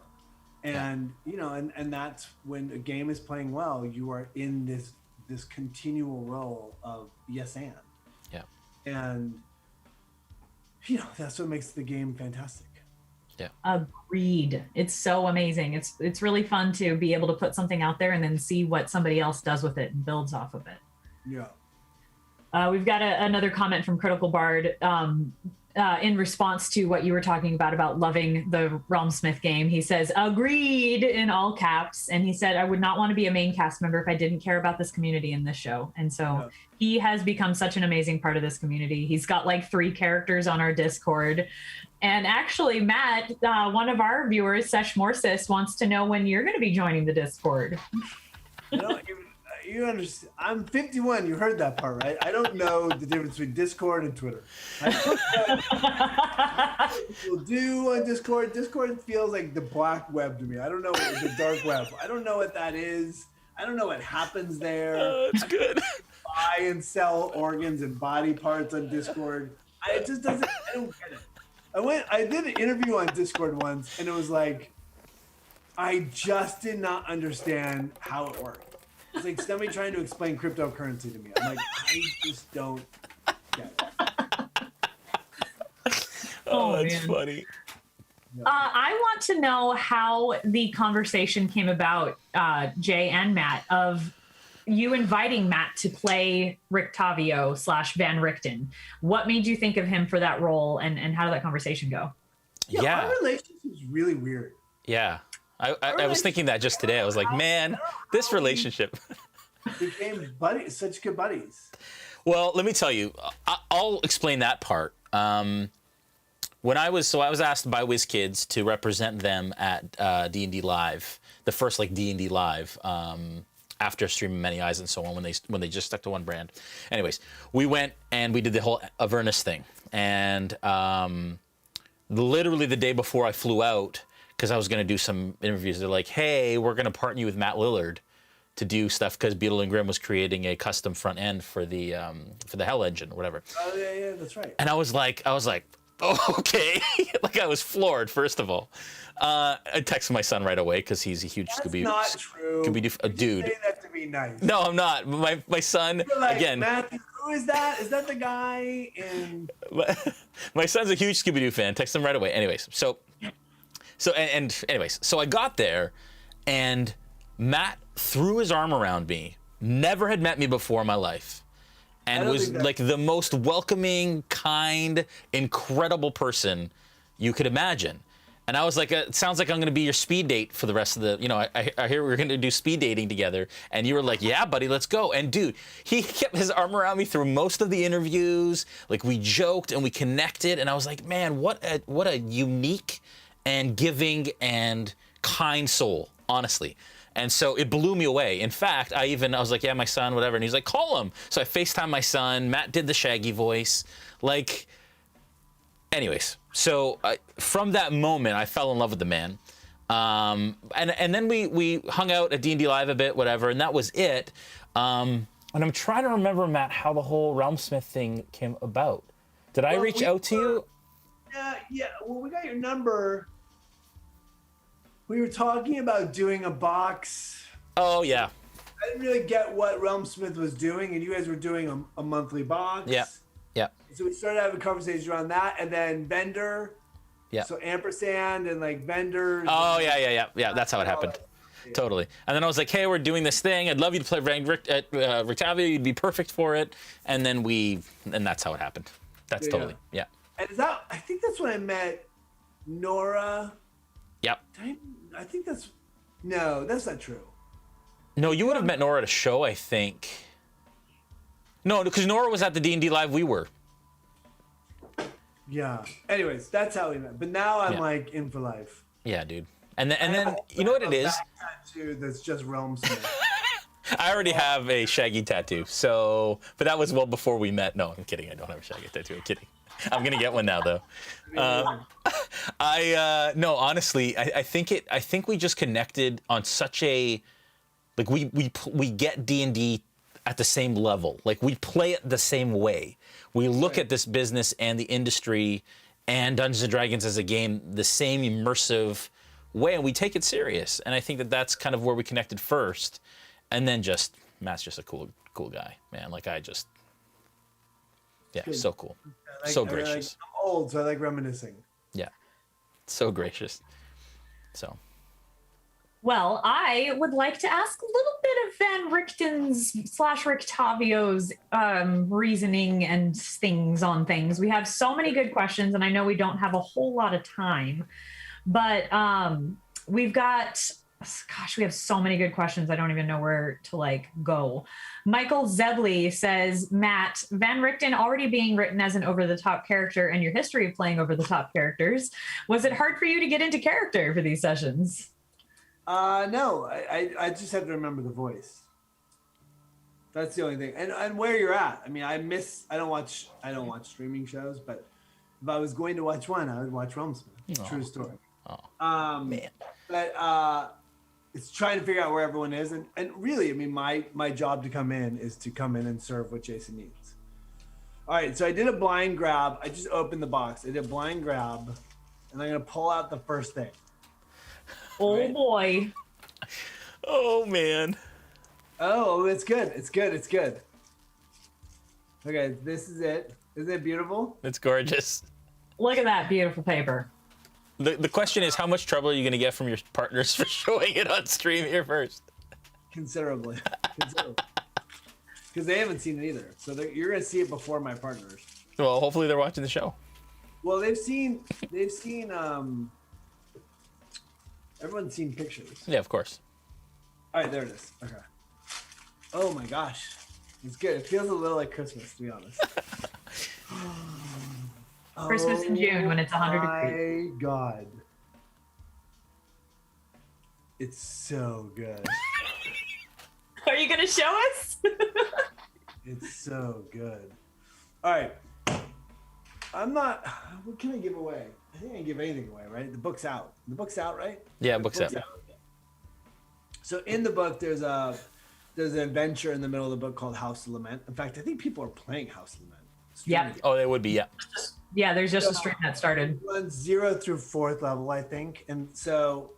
And you know, and that's when a game is playing well, you are in this continual role of yes and. Yeah. And you know, that's what makes the game fantastic. Yeah. Agreed. It's so amazing. It's really fun to be able to put something out there and then see what somebody else does with it and builds off of it. Yeah. We've got another comment from Critical Bard in response to what you were talking about loving the Realmsmith game. He says, agreed, in all caps. And he said, I would not want to be a main cast member if I didn't care about this community and this show. And so he has become such an amazing part of this community. He's got like 3 characters on our Discord. And actually, Matt, one of our viewers, Sesh Morsis, wants to know when you're going to be joining the Discord. You understand? I'm 51. You heard that part, right? I don't know the difference between Discord and Twitter. People do on Discord. Discord feels like the black web to me. I don't know the dark web. I don't know what that is. I don't know what happens there. It's good. Buy and sell organs and body parts on Discord. It just doesn't. I don't get it. I did an interview on Discord once, and it was like, I just did not understand how it worked. It's like somebody trying to explain cryptocurrency to me. I'm like, I just don't get it. Oh, that's funny. I want to know how the conversation came about, Jay and Matt, of you inviting Matt to play Rictavio / Van Richten. What made you think of him for that role, and how did that conversation go? Yeah, our relationship is really weird. Yeah. I was thinking that just today. I was like, man, this relationship became buddies, such good buddies. Well, let me tell you, I'll explain that part. When I was asked by WizKids to represent them at D&D Live, the first like D&D Live, after streaming Many Eyes and so on, when they just stuck to one brand. Anyways, we went and we did the whole Avernus thing, and literally the day before I flew out, because I was going to do some interviews, they're like, hey, we're going to partner you with Matt Lillard to do stuff, because Beadle Grimms was creating a custom front end for the Hell Engine or whatever. Oh yeah, that's right. And I was like, oh, okay. Like, I was floored, first of all. I texted my son right away, because he's a huge Scooby-Doo. That's not true. Scooby-Doo dude. You say that to be nice. No, I'm not. My son, Like, again. Matthew, who is that? Is that the guy in... My son's a huge Scooby-Doo fan. Text him right away. Anyways, so I got there, and Matt threw his arm around me. Never had met me before in my life, and was like the most welcoming, kind, incredible person you could imagine. And I was like, it sounds like I'm going to be your speed date for the rest of the, you know, I hear we're going to do speed dating together. And you were like, yeah, buddy, let's go. And dude, he kept his arm around me through most of the interviews. Like, we joked and we connected. And I was like, man, what a unique and giving and kind soul, honestly. And so it blew me away. In fact, I was like, yeah, my son, whatever. And he's like, call him. So I FaceTimed my son. Matt did the Shaggy voice. Like, anyways, so from that moment, I fell in love with the man. And then we hung out at D&D Live a bit, whatever, and that was it. And I'm trying to remember, Matt, how the whole Realmsmith thing came about. Did I reach out to you? Yeah. Well, we got your number. We were talking about doing a box. Oh, yeah. I didn't really get what Realmsmith was doing, and you guys were doing a monthly box. Yeah. Yeah. So we started having conversations around that, and then vendor. Yeah. So ampersand and like vendors. Oh, yeah. That's how it happened. Yeah. Totally. And then I was like, hey, we're doing this thing. I'd love you to play Rictavio. You'd be perfect for it. And then that's how it happened. That's totally. Yeah. And I think that's when I met Nora. Yep. I think no, that's not true. No, you would have met Nora at a show, I think. No, because Nora was at the D&D Live we were. Yeah. Anyways, that's how we met. But now I'm Yeah. like in for life. Yeah, dude. And then you know what it is? Back tattoo that's just Realm Smith. I already have a Shaggy tattoo, so but that was well before we met. No, I'm kidding. I don't have a Shaggy tattoo. I'm kidding. I'm gonna get one now though. No, honestly, I think we just connected on such a like we get D&D at the same level. Like we play it the same way. We look at this business and the industry and Dungeons and Dragons as a game the same immersive way, and we take it serious. And I think that that's kind of where we connected first, and then just Matt's just a cool guy, man. Like so cool, so gracious. I'm old, so I like reminiscing. Yeah, so gracious. So. Well, I would like to ask a little bit of Van Richten's / Rictavio's reasoning and things on things. We have so many good questions, and I know we don't have a whole lot of time, but we've got, gosh, we have so many good questions. I don't even know where to go. Michael Zebley says, Matt, Van Richten already being written as an over-the-top character and your history of playing over-the-top characters, was it hard for you to get into character for these sessions? No, I just have to remember the voice. That's the only thing, and where you're at. I mean, I don't watch streaming shows, but if I was going to watch one, I would watch Realm Smith. True story. Man. But it's trying to figure out where everyone is, and really, I mean, my job to come in is to come in and serve what Jason needs. All right, so I did a blind grab. I just opened the box. I did a blind grab, and I'm gonna pull out the first thing. Oh boy. Oh man. Oh, it's good. It's good. It's good. Okay, this is it. Isn't it beautiful? It's gorgeous. Look at that beautiful paper. The question is, how much trouble are you going to get from your partners for showing it on stream here first? Considerably. Because they haven't seen it either. So you're going to see it before my partners. Well, hopefully they're watching the show. Well, they've seen everyone's seen pictures. Yeah, of course. All right, there it is. Okay. Oh my gosh. It's good. It feels a little like Christmas, to be honest. Christmas in June when it's 100 degrees. My God. It's so good. Are you going to show us? It's so good. All right. What can I give away? I think I can give anything away, right? The book's out. The book's out, right? Yeah, book's out. So in the book, there's an adventure in the middle of the book called House of Lament. In fact, I think people are playing House of Lament. Yeah. Oh, they would be, yeah. Yeah, there's just a stream that started. It runs 0 through 4th level, I think. And so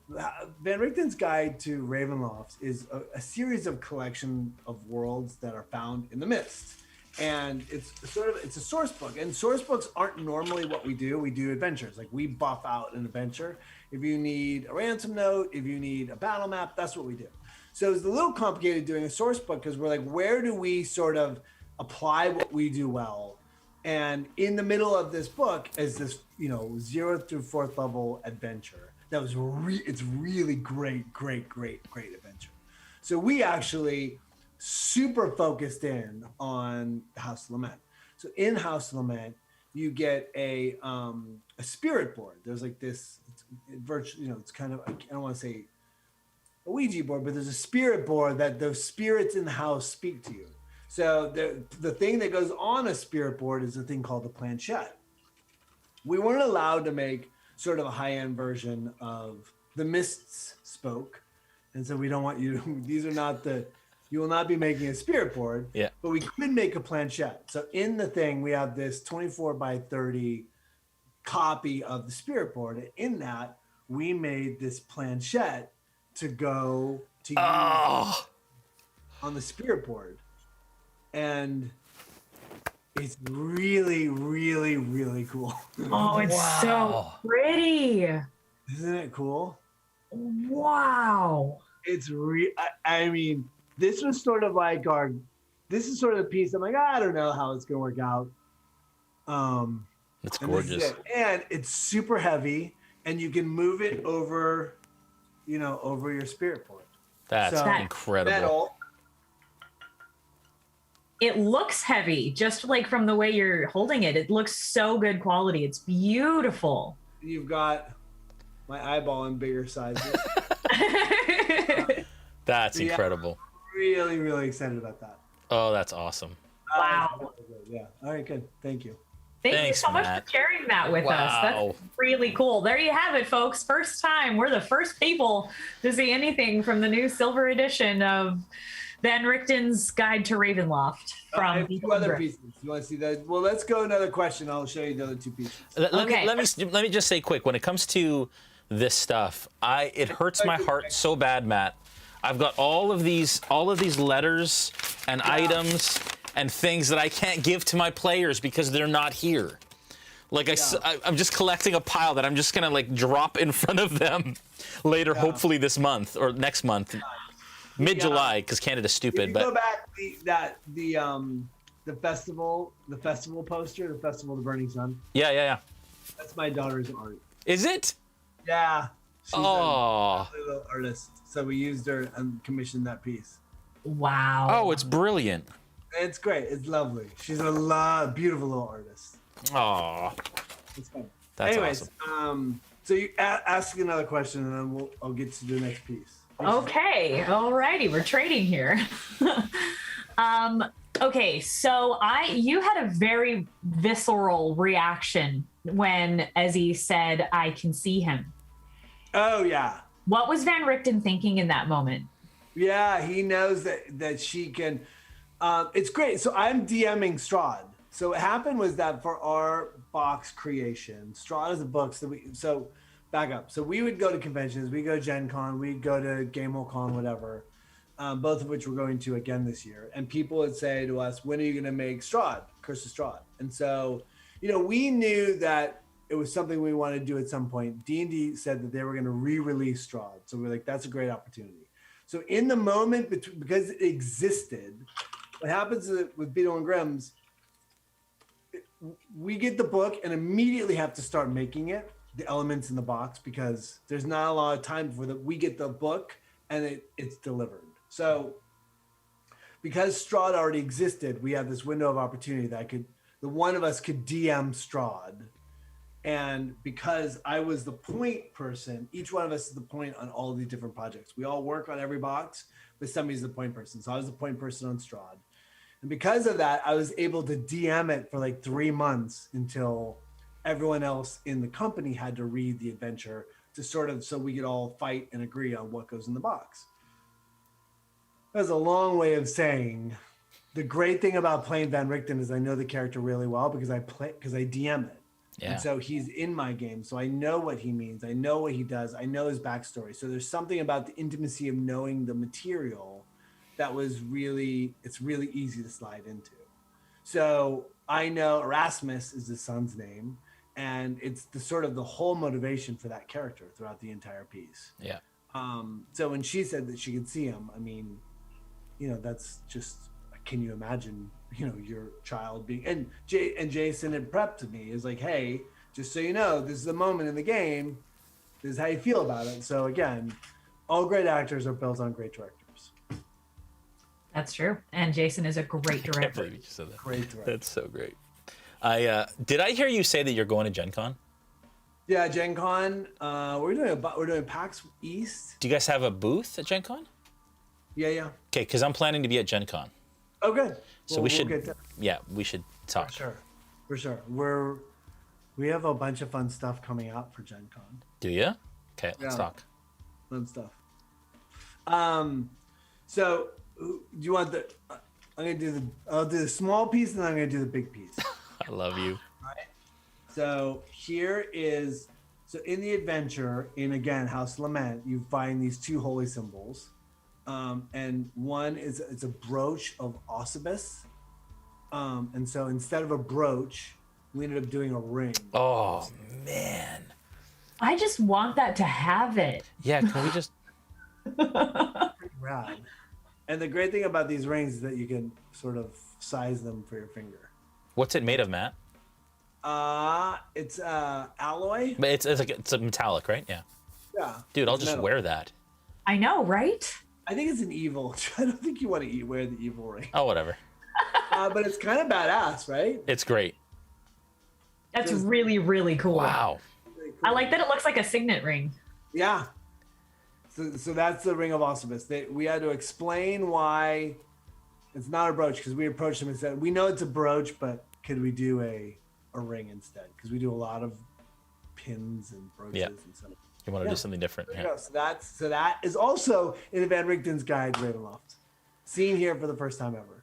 Van Richten's Guide to Ravenloft is a series of collection of worlds that are found in the mist. And it's a source book, and source books aren't normally what we do. We do adventures. Like, we buff out an adventure. If you need a ransom note, if you need a battle map, that's what we do. So it's a little complicated doing a source book because we're like, where do we sort of apply what we do well? And in the middle of this book is this, 0 through 4th level adventure that was it's really great adventure. So we actually super focused in on House of Lament. So in House of Lament, you get a spirit board. There's like this, it's kind of, I don't want to say a Ouija board, but there's a spirit board that those spirits in the house speak to you. So the thing that goes on a spirit board is a thing called the planchette. We weren't allowed to make sort of a high-end version of the Mists Spoke. And so we don't want you to, you will not be making a spirit board, yeah. But we could make a planchette. So in the thing, we have this 24 by 30 copy of the spirit board. And in that, we made this planchette to go to use on the spirit board. And it's really, really, really cool. Oh, it's so pretty. Isn't it cool? Wow. It's I mean, this was sort of like this is sort of the piece. I'm like, I don't know how it's gonna work out. It's gorgeous. And it's super heavy, and you can move it over, over your spirit board. That's incredible. Metal. it looks heavy, just like from the way you're holding it. It looks so good quality. It's beautiful. You've got my eyeball in bigger sizes. That's incredible. Really, really excited about that. Oh, that's awesome. Wow. Yeah. All right, good. Thank you. Thank you so much for sharing that with us. That's really cool. There you have it, folks. First time. We're the first people to see anything from the new silver edition of Van Richten's Guide to Ravenloft. I have two other pieces. You want to see that? Well, let's go another question. I'll show you the other two pieces. Let me just say quick. When it comes to this stuff, it hurts my heart so bad, Matt. I've got all of these letters and items and things that I can't give to my players because they're not here. Like I'm just collecting a pile that I'm just gonna like drop in front of them later, hopefully this month or next month, mid-July, because Canada's stupid. If you but go back the festival poster, the festival of the Burning Sun. Yeah. That's my daughter's art. Is it? Yeah. She's a Oh. little artist, so we used her and commissioned that piece. Wow. Oh, it's brilliant. It's great. It's lovely. She's a beautiful little artist. Oh, It's fun. that's Anyways, awesome. so you ask another question, and then I'll get to the next piece. Okay. All righty. We're trading here. Okay. So you had a very visceral reaction when Ezzy said, "I can see him." Oh yeah. What was Van Richten thinking in that moment? Yeah, he knows that she can. It's great. So I'm DMing Strahd. So what happened was that for our box creation, Strahd is a book. So back up. So we would go to conventions. We go to Gen Con. We'd go to GameWorldCon, whatever. Both of which we're going to again this year. And people would say to us, "When are you going to make Strahd, Curse of Strahd?" And so, we knew that it was something we wanted to do at some point. D&D said that they were going to re-release Strahd. So we're like, that's a great opportunity. So in the moment, because it existed, what happens with Beadle and Grimms, we get the book and immediately have to start making it, the elements in the box, because there's not a lot of time before that. We get the book and it's delivered. So because Strahd already existed, we have this window of opportunity that the one of us could DM Strahd. And because I was the point person, each one of us is the point on all these different projects. We all work on every box, but somebody's the point person. So I was the point person on Strahd. And because of that, I was able to DM it for like 3 months until everyone else in the company had to read the adventure so we could all fight and agree on what goes in the box. That's a long way of saying the great thing about playing Van Richten is I know the character really well because I DM it. Yeah. And so he's in my game. So I know what he means. I know what he does. I know his backstory. So there's something about the intimacy of knowing the material that it's really easy to slide into. So I know Erasmus is his son's name, and it's the whole motivation for that character throughout the entire piece. Yeah. So when she said that she could see him, I mean, that's just, can you imagine, your child being, and Jason had prepped me is like, hey, just so you know, this is a moment in the game. This is how you feel about it. So again, all great actors are built on great directors. That's true. And Jason is a great director. I can't believe you said that. Great director. That's so great. Did I hear you say that you're going to Gen Con? Yeah, Gen Con. We're doing PAX East. Do you guys have a booth at Gen Con? Yeah. Okay, because I'm planning to be at Gen Con. Oh, good. So we should talk. For sure. We have a bunch of fun stuff coming out for Gen Con. Do you? Okay, let's talk. Fun stuff. So do you want I'll do the small piece and then I'm gonna do the big piece. I love you. Right. So here is, in the adventure, again, House of Lament, you find these 2 holy symbols. And one it's a brooch of Osibus. And so instead of a brooch, we ended up doing a ring. Oh man. I just want that to have it. Yeah, can we just Rad. And the great thing about these rings is that you can sort of size them for your finger. What's it made of, Matt? It's alloy. But it's a metallic, right? Yeah. Yeah. Dude, I'll it's just metal. wear that. I know, right? I think it's an evil. I don't think you want to wear the evil ring. Oh, whatever. but it's kind of badass, right? It's great. That's Just- really, really cool. Wow. Really cool. I like that it looks like a signet ring. Yeah. So that's the Ring of Awesomeness. We had to explain why it's not a brooch, because we approached them and said, we know it's a brooch, but could we do a ring instead? Because we do a lot of pins and brooches and stuff. You want to do something different. There Yeah. you go. So that is also in Van Richten's guide, Ravenloft. Seen here for the first time ever.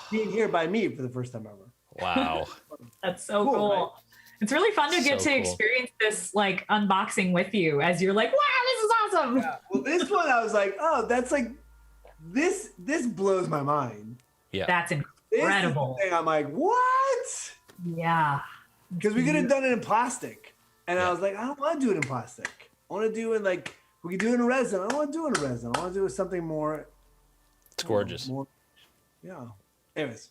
Seen here by me for the first time ever. Wow. That's so Cool, cool. right? It's really fun to get So to cool. experience this like unboxing with you as you're like, wow, this is awesome. Yeah. Well, this one I was like, oh, that's like this blows my mind. Yeah. That's This incredible. is the thing I'm like, what? Yeah. Because we could have done it in plastic. And I Yeah. was like, I don't want to do it in plastic. I want to do it like, we could do it in resin. I don't want to do it in resin. I want to do it with something more. It's gorgeous. More, yeah. Anyways.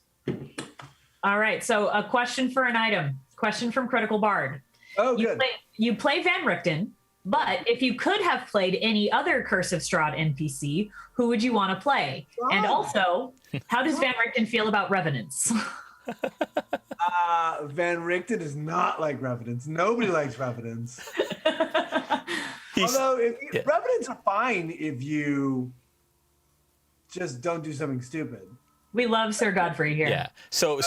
All right. So a question for an item. Question from Critical Bard. Oh, You good. play Van Richten, but if you could have played any other Curse of Strahd NPC, who would you want to play? And Oh. also, how does Van Richten feel about Revenants? Van Richten is not like Revenants. Nobody likes Revenants. He's- Although yeah. Revenants are fine if you just don't do something stupid. We love Sir Godfrey here. yeah. So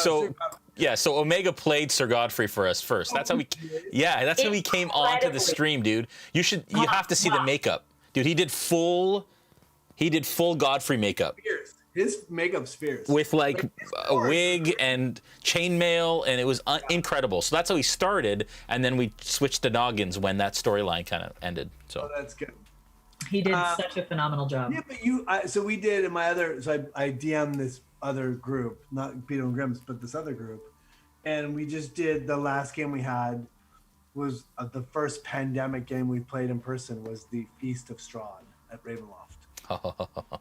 Omega played Sir Godfrey for us first. That's how we that's how he came onto the Incredibly. stream, dude. You have to see the makeup. Dude, he did full Godfrey makeup Fierce. His makeup's fierce. with like a wig and chainmail, and it was incredible. So that's how he started, and then we switched to Noggins when that storyline kind of ended. Oh, So that's good. He did such a phenomenal job. Yeah, but so we did in my other, so I DM'd this other group, not Beadle Grimms, but this other group. And we just did, the last game we had was the first pandemic game we played in person was the Feast of Strahd at Ravenloft.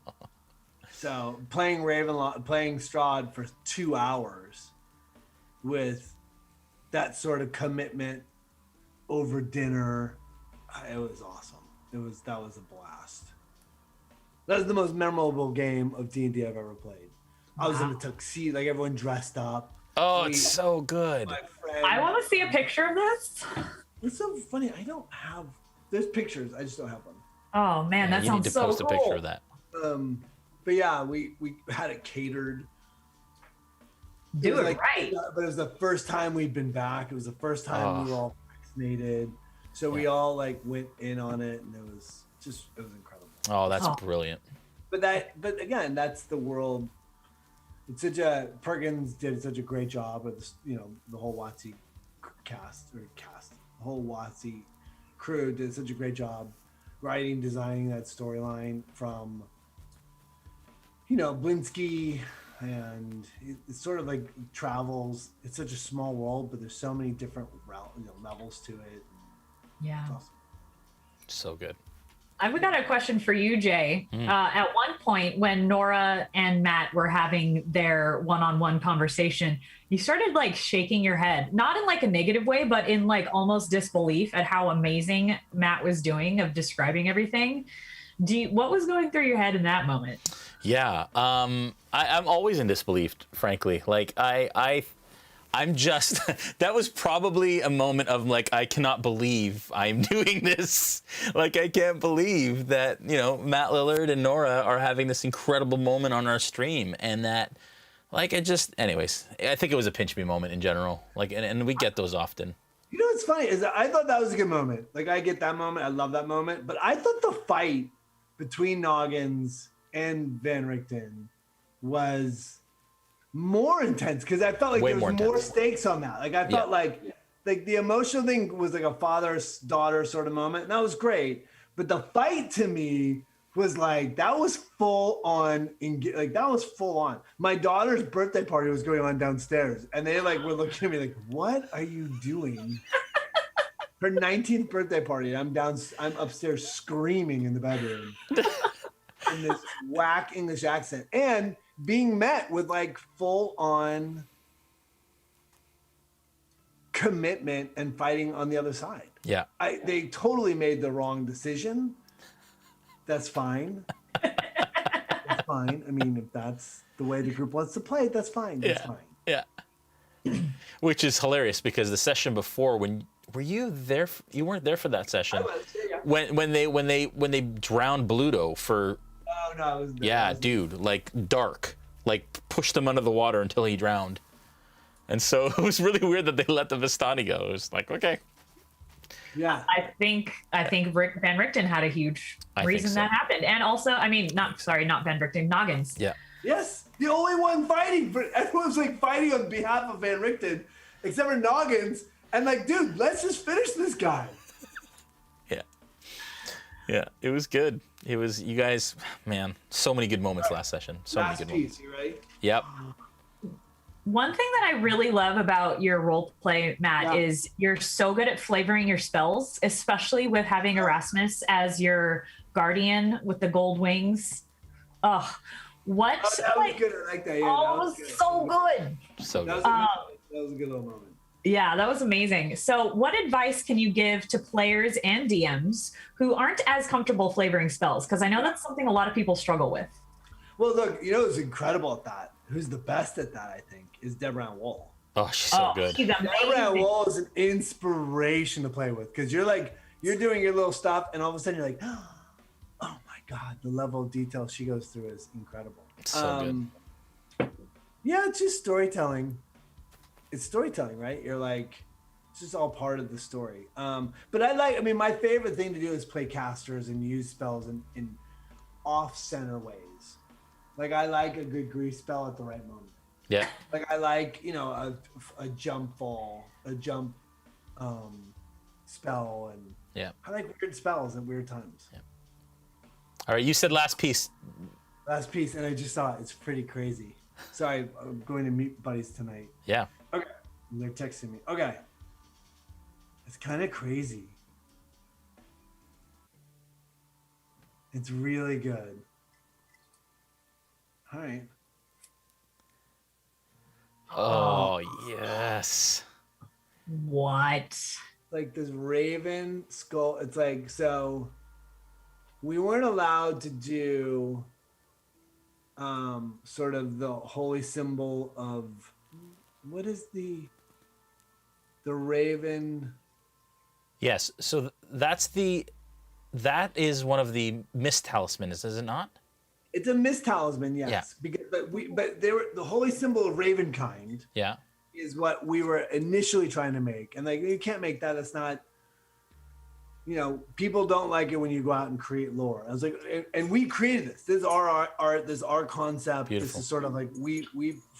So playing Strahd for 2 hours with that sort of commitment over dinner, it was awesome. That was a blast. That was the most memorable game of D&D I've ever played. I was in a tuxedo, like everyone dressed up. oh, it's so good. My friend. I want to see a picture of this. It's so funny. I don't have. There's pictures. I just don't have them. Oh man, that You need sounds to so post cool. a picture of that. But yeah, we had it catered. Do was it like- right. But it was the first time we'd been back. It was the first time we were all vaccinated. So we all like went in on it, and it was incredible. Oh, that's Oh. brilliant. But again, that's the world. It's Perkins did such a great job with this, the whole WotC the whole WotC crew did such a great job writing, designing that storyline from, Blinsky, and it sort of like travels. It's such a small world, but there's so many different levels to it. Yeah. It's awesome. So good. I've got a question for you, Jay. At one point, when Nora and Matt were having their one-on-one conversation, you started like shaking your head, not in like a negative way, but in like almost disbelief at how amazing Matt was doing of describing everything. What was going through your head in that moment? Yeah. I'm always in disbelief, frankly. Like I'm just, that was probably a moment of like, I cannot believe I'm doing this. Like, I can't believe that, Matt Lillard and Nora are having this incredible moment on our stream. And that, like, anyways, I think it was a pinch me moment in general. Like, and we get those often. What's funny is that I thought that was a good moment. Like, I get that moment. I love that moment. But I thought the fight between Noggins and Van Richten was more intense, because I felt like Way there was more more intense. stakes on that. Like, I felt like the emotional thing was like a father-daughter sort of moment, and that was great. But the fight to me was like, that was full on. Like, that was full on. My daughter's birthday party was going on downstairs, and they like were looking at me like, "What are you doing?" Her 19th birthday party. I'm upstairs screaming in the bedroom in this whack English accent, and being met with like full on commitment and fighting on the other side. Yeah. They totally made the wrong decision. That's fine. That's fine. I mean, if that's the way the group wants to play it, that's fine. That's fine. Yeah. Which is hilarious because the session before, when were you there? You weren't there for that session. I was, yeah. When they drowned Bluto for. Oh no, I was there. Yeah, dude, like dark, like pushed him under the water until he drowned, and so it was really weird that they let the Vistani go. It was like, okay. Yeah. I think Van Richten had a huge reason that happened, and also, I mean, not Van Richten, Noggins. Yeah. Yes, the only one fighting. Everyone's like fighting on behalf of Van Richten, except for Noggins. And like, dude, let's just finish this guy. Yeah. Yeah, it was good. It was, you guys, man, so many good moments last session. So many good moments. You ready? Yep. One thing that I really love about your role play, Matt, is you're so good at flavoring your spells, especially with having Erasmus as your guardian with the gold wings. Oh, what? That was good. I like that. Yeah, oh, that it was good. so good. So good. That was a good little moment. Yeah, that was amazing. So what advice can you give to players and DMs who aren't as comfortable flavoring spells? Because I know that's something a lot of people struggle with. Well, look, you know who's incredible at that? Who's the best at that, I think, is Deborah Wall. Oh, she's so good. She's amazing. Deborah Wall is an inspiration to play with because you're doing your little stuff and all of a sudden you're like, oh my God, the level of detail she goes through is incredible. It's so good. Yeah, it's just storytelling. It's storytelling, right? You're like, it's just all part of the story. But I mean, my favorite thing to do is play casters and use spells in off-center ways. Like I like a good grease spell at the right moment. Yeah. Like I like, a jump fall, a jump spell, and Yeah. I like weird spells at weird times. Yeah. All right, you said last piece. Last piece, and I just saw it. It's pretty crazy. Sorry, I'm going to meet buddies tonight. Yeah. Okay. And they're texting me. Okay. It's kind of crazy. It's really good. All right. Oh, yes. What? Like this raven skull. It's like, so we weren't allowed to do sort of the holy symbol of, what is the raven? Yes. So that is one of the mist talismans, is it not? It's a mist talisman, yes. Yeah. But the holy symbol of ravenkind. Yeah. Is what we were initially trying to make, and like you can't make that. It's not. People don't like it when you go out and create lore. I was like, and we created this. This is our art. This is our concept. Beautiful. This is sort of like we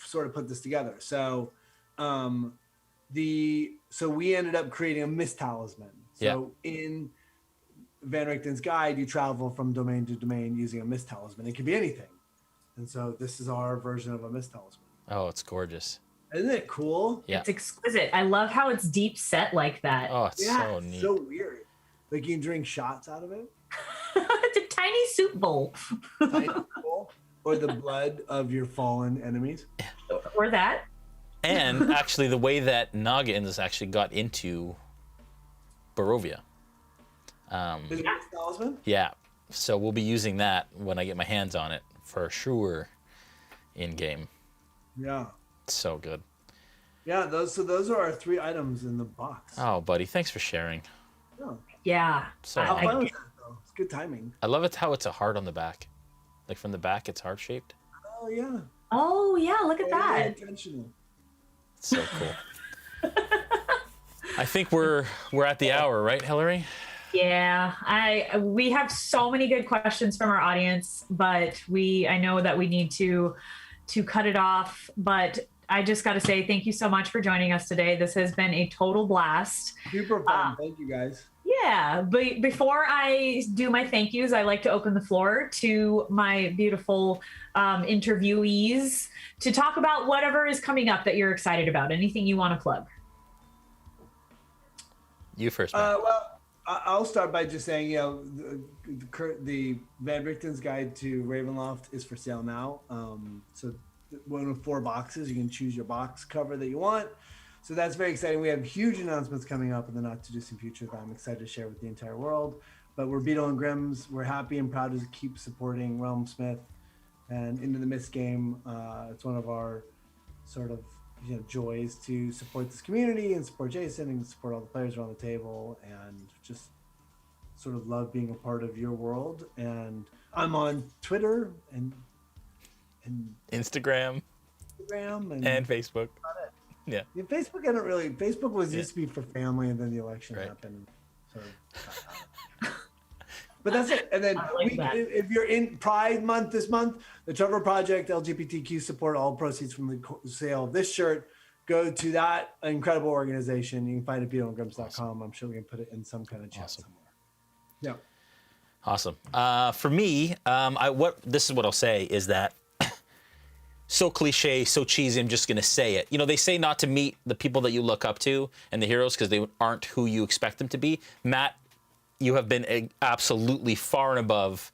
sort of put this together. So, so we ended up creating a mist talisman. So in Van Richten's guide, you travel from domain to domain using a mist talisman. It could be anything, and so this is our version of a mist talisman. Oh, it's gorgeous. Isn't it cool? Yeah. It's exquisite. I love how it's deep set like that. Oh, it's so It's neat. so weird. Like you can drink shots out of it. It's a tiny soup bowl. Tiny bowl, or the blood of your fallen enemies. Or that. And actually, the way that Noggins actually got into Barovia. Is it a talisman? Yeah. So we'll be using that when I get my hands on it for sure in game. Yeah. So good. Yeah, those are our 3 items in the box. Oh, buddy, thanks for sharing. Yeah. Yeah. So How I fun was that though? It's good timing. love it how it's a heart on the back. Like from the back, it's heart shaped. Oh yeah. Oh, yeah. Look at that. Intentional. It's so cool. I think we're at the hour, right, Hillary? Yeah, we have so many good questions from our audience, but I know that we need to cut it off. But I just got to say thank you so much for joining us today. This has been a total blast. Super fun. Thank you guys. Yeah, but before I do my thank yous, I like to open the floor to my beautiful interviewees to talk about whatever is coming up that you're excited about. Anything you want to plug? You first, man. Well, I'll start by just saying, the Van Richten's Guide to Ravenloft is for sale now. So one of 4 boxes, you can choose your box cover that you want. So that's very exciting. We have huge announcements coming up in the not too distant future that I'm excited to share with the entire world. But we're Beadle and Grimms. We're happy and proud to keep supporting Realmsmith And Into the Mist game, it's one of our sort of joys to support this community and support Jason and support all the players around the table and just sort of love being a part of your world. And I'm on Twitter and Instagram and Facebook. Yeah. Facebook, I don't really. Facebook was used to be for family, and then the election happened. So, but that's it. And then if you're in Pride Month this month, the Trevor Project LGBTQ support, all proceeds from the sale of this shirt go to that incredible organization. You can find it at beadlegrimms.com. I'm sure we can put it in some kind of chat somewhere. Yeah. Awesome. For me, this is what I'll say is that so cliche, so cheesy, I'm just going to say it. They say not to meet the people that you look up to and the heroes because they aren't who you expect them to be. Matt, you have been absolutely far and above,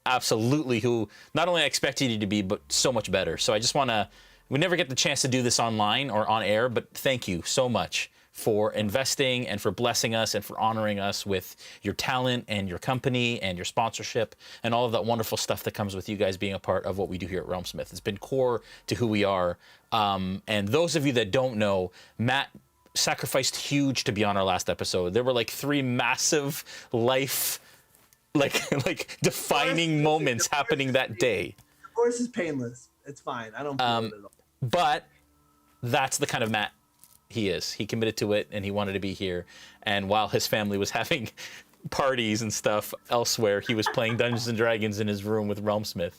absolutely who not only I expected you to be, but so much better. So I just want to, we never get the chance to do this online or on air, but thank you so much for investing and for blessing us and for honoring us with your talent and your company and your sponsorship and all of that wonderful stuff that comes with you guys being a part of what we do here at Realmsmith. It's been core to who we are. And those of you that don't know, Matt sacrificed huge to be on our last episode. There were like 3 massive life, like defining moments happening that day. Divorce is painless. It's fine. I don't feel it at all. But that's the kind of Matt he is. He committed to it and he wanted to be here. And while his family was having parties and stuff elsewhere, he was playing Dungeons and Dragons in his room with Realmsmith.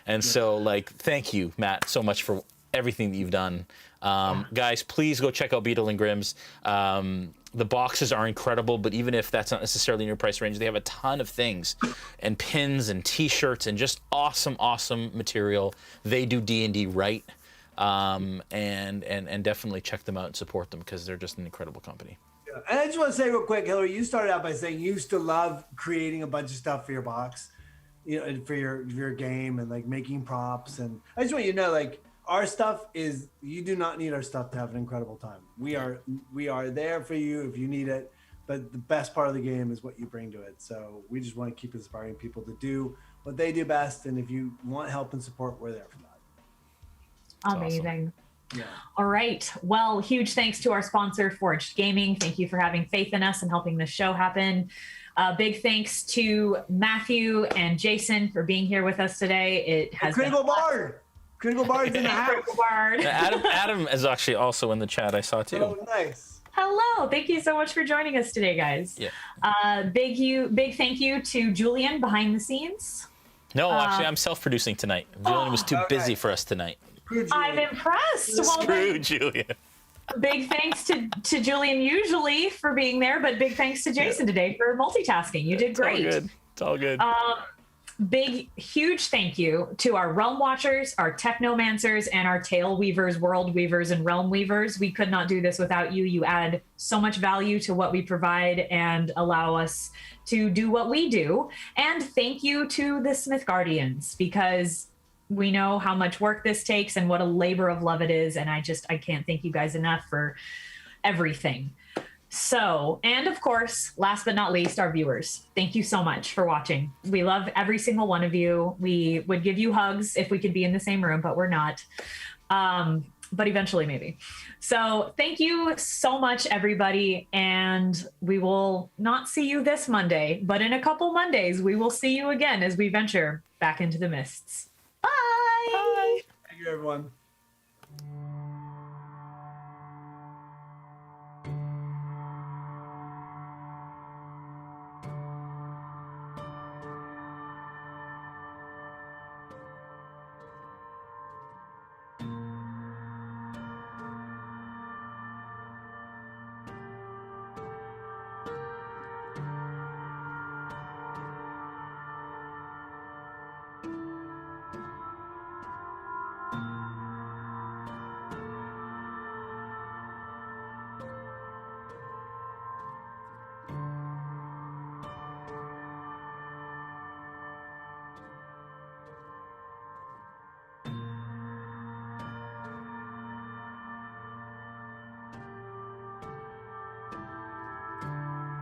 And so thank you, Matt, so much for everything that you've done. Guys, please go check out Beadle and Grimms. The boxes are incredible, but even if that's not necessarily in your price range, they have a ton of things and pins and t-shirts and just awesome material. They do D&D right. And definitely check them out and support them because they're just an incredible company. Yeah. And I just want to say real quick, Hillary, you started out by saying you used to love creating a bunch of stuff for your box, and for your game and making props. And I just want you to know, our stuff is, you do not need our stuff to have an incredible time. We are there for you if you need it, but the best part of the game is what you bring to it. So we just want to keep inspiring people to do what they do best. And if you want help and support, we're there for that. Amazing. Awesome. Yeah. All right. Well, huge thanks to our sponsor, Forged Gaming. Thank you for having faith in us and helping this show happen. Big thanks to Matthew and Jason for being here with us today. It has Critical Bard. Critical Bard's in the house. Critical Bard. Adam is actually also in the chat. I saw too. Oh, nice. Hello. Thank you so much for joining us today, guys. Yeah. Big thank you to Julian behind the scenes. No, actually, I'm self-producing tonight. Julian was too busy for us tonight. I'm impressed. Screw Julian. Big thanks to Julian usually for being there, but big thanks to Jason today for multitasking. You did great. It's all good. Huge thank you to our Realm Watchers, our Technomancers, and our Tale Weavers, World Weavers, and Realm Weavers. We could not do this without you. You add so much value to what we provide and allow us to do what we do. And thank you to the Smith Guardians, because we know how much work this takes and what a labor of love it is. And I can't thank you guys enough for everything. So, and of course, last but not least, our viewers. Thank you so much for watching. We love every single one of you. We would give you hugs if we could be in the same room, but we're not. But eventually maybe. So thank you so much, everybody. And we will not see you this Monday, but in a couple Mondays, we will see you again as we venture back into the mists. Bye. Thank you, everyone.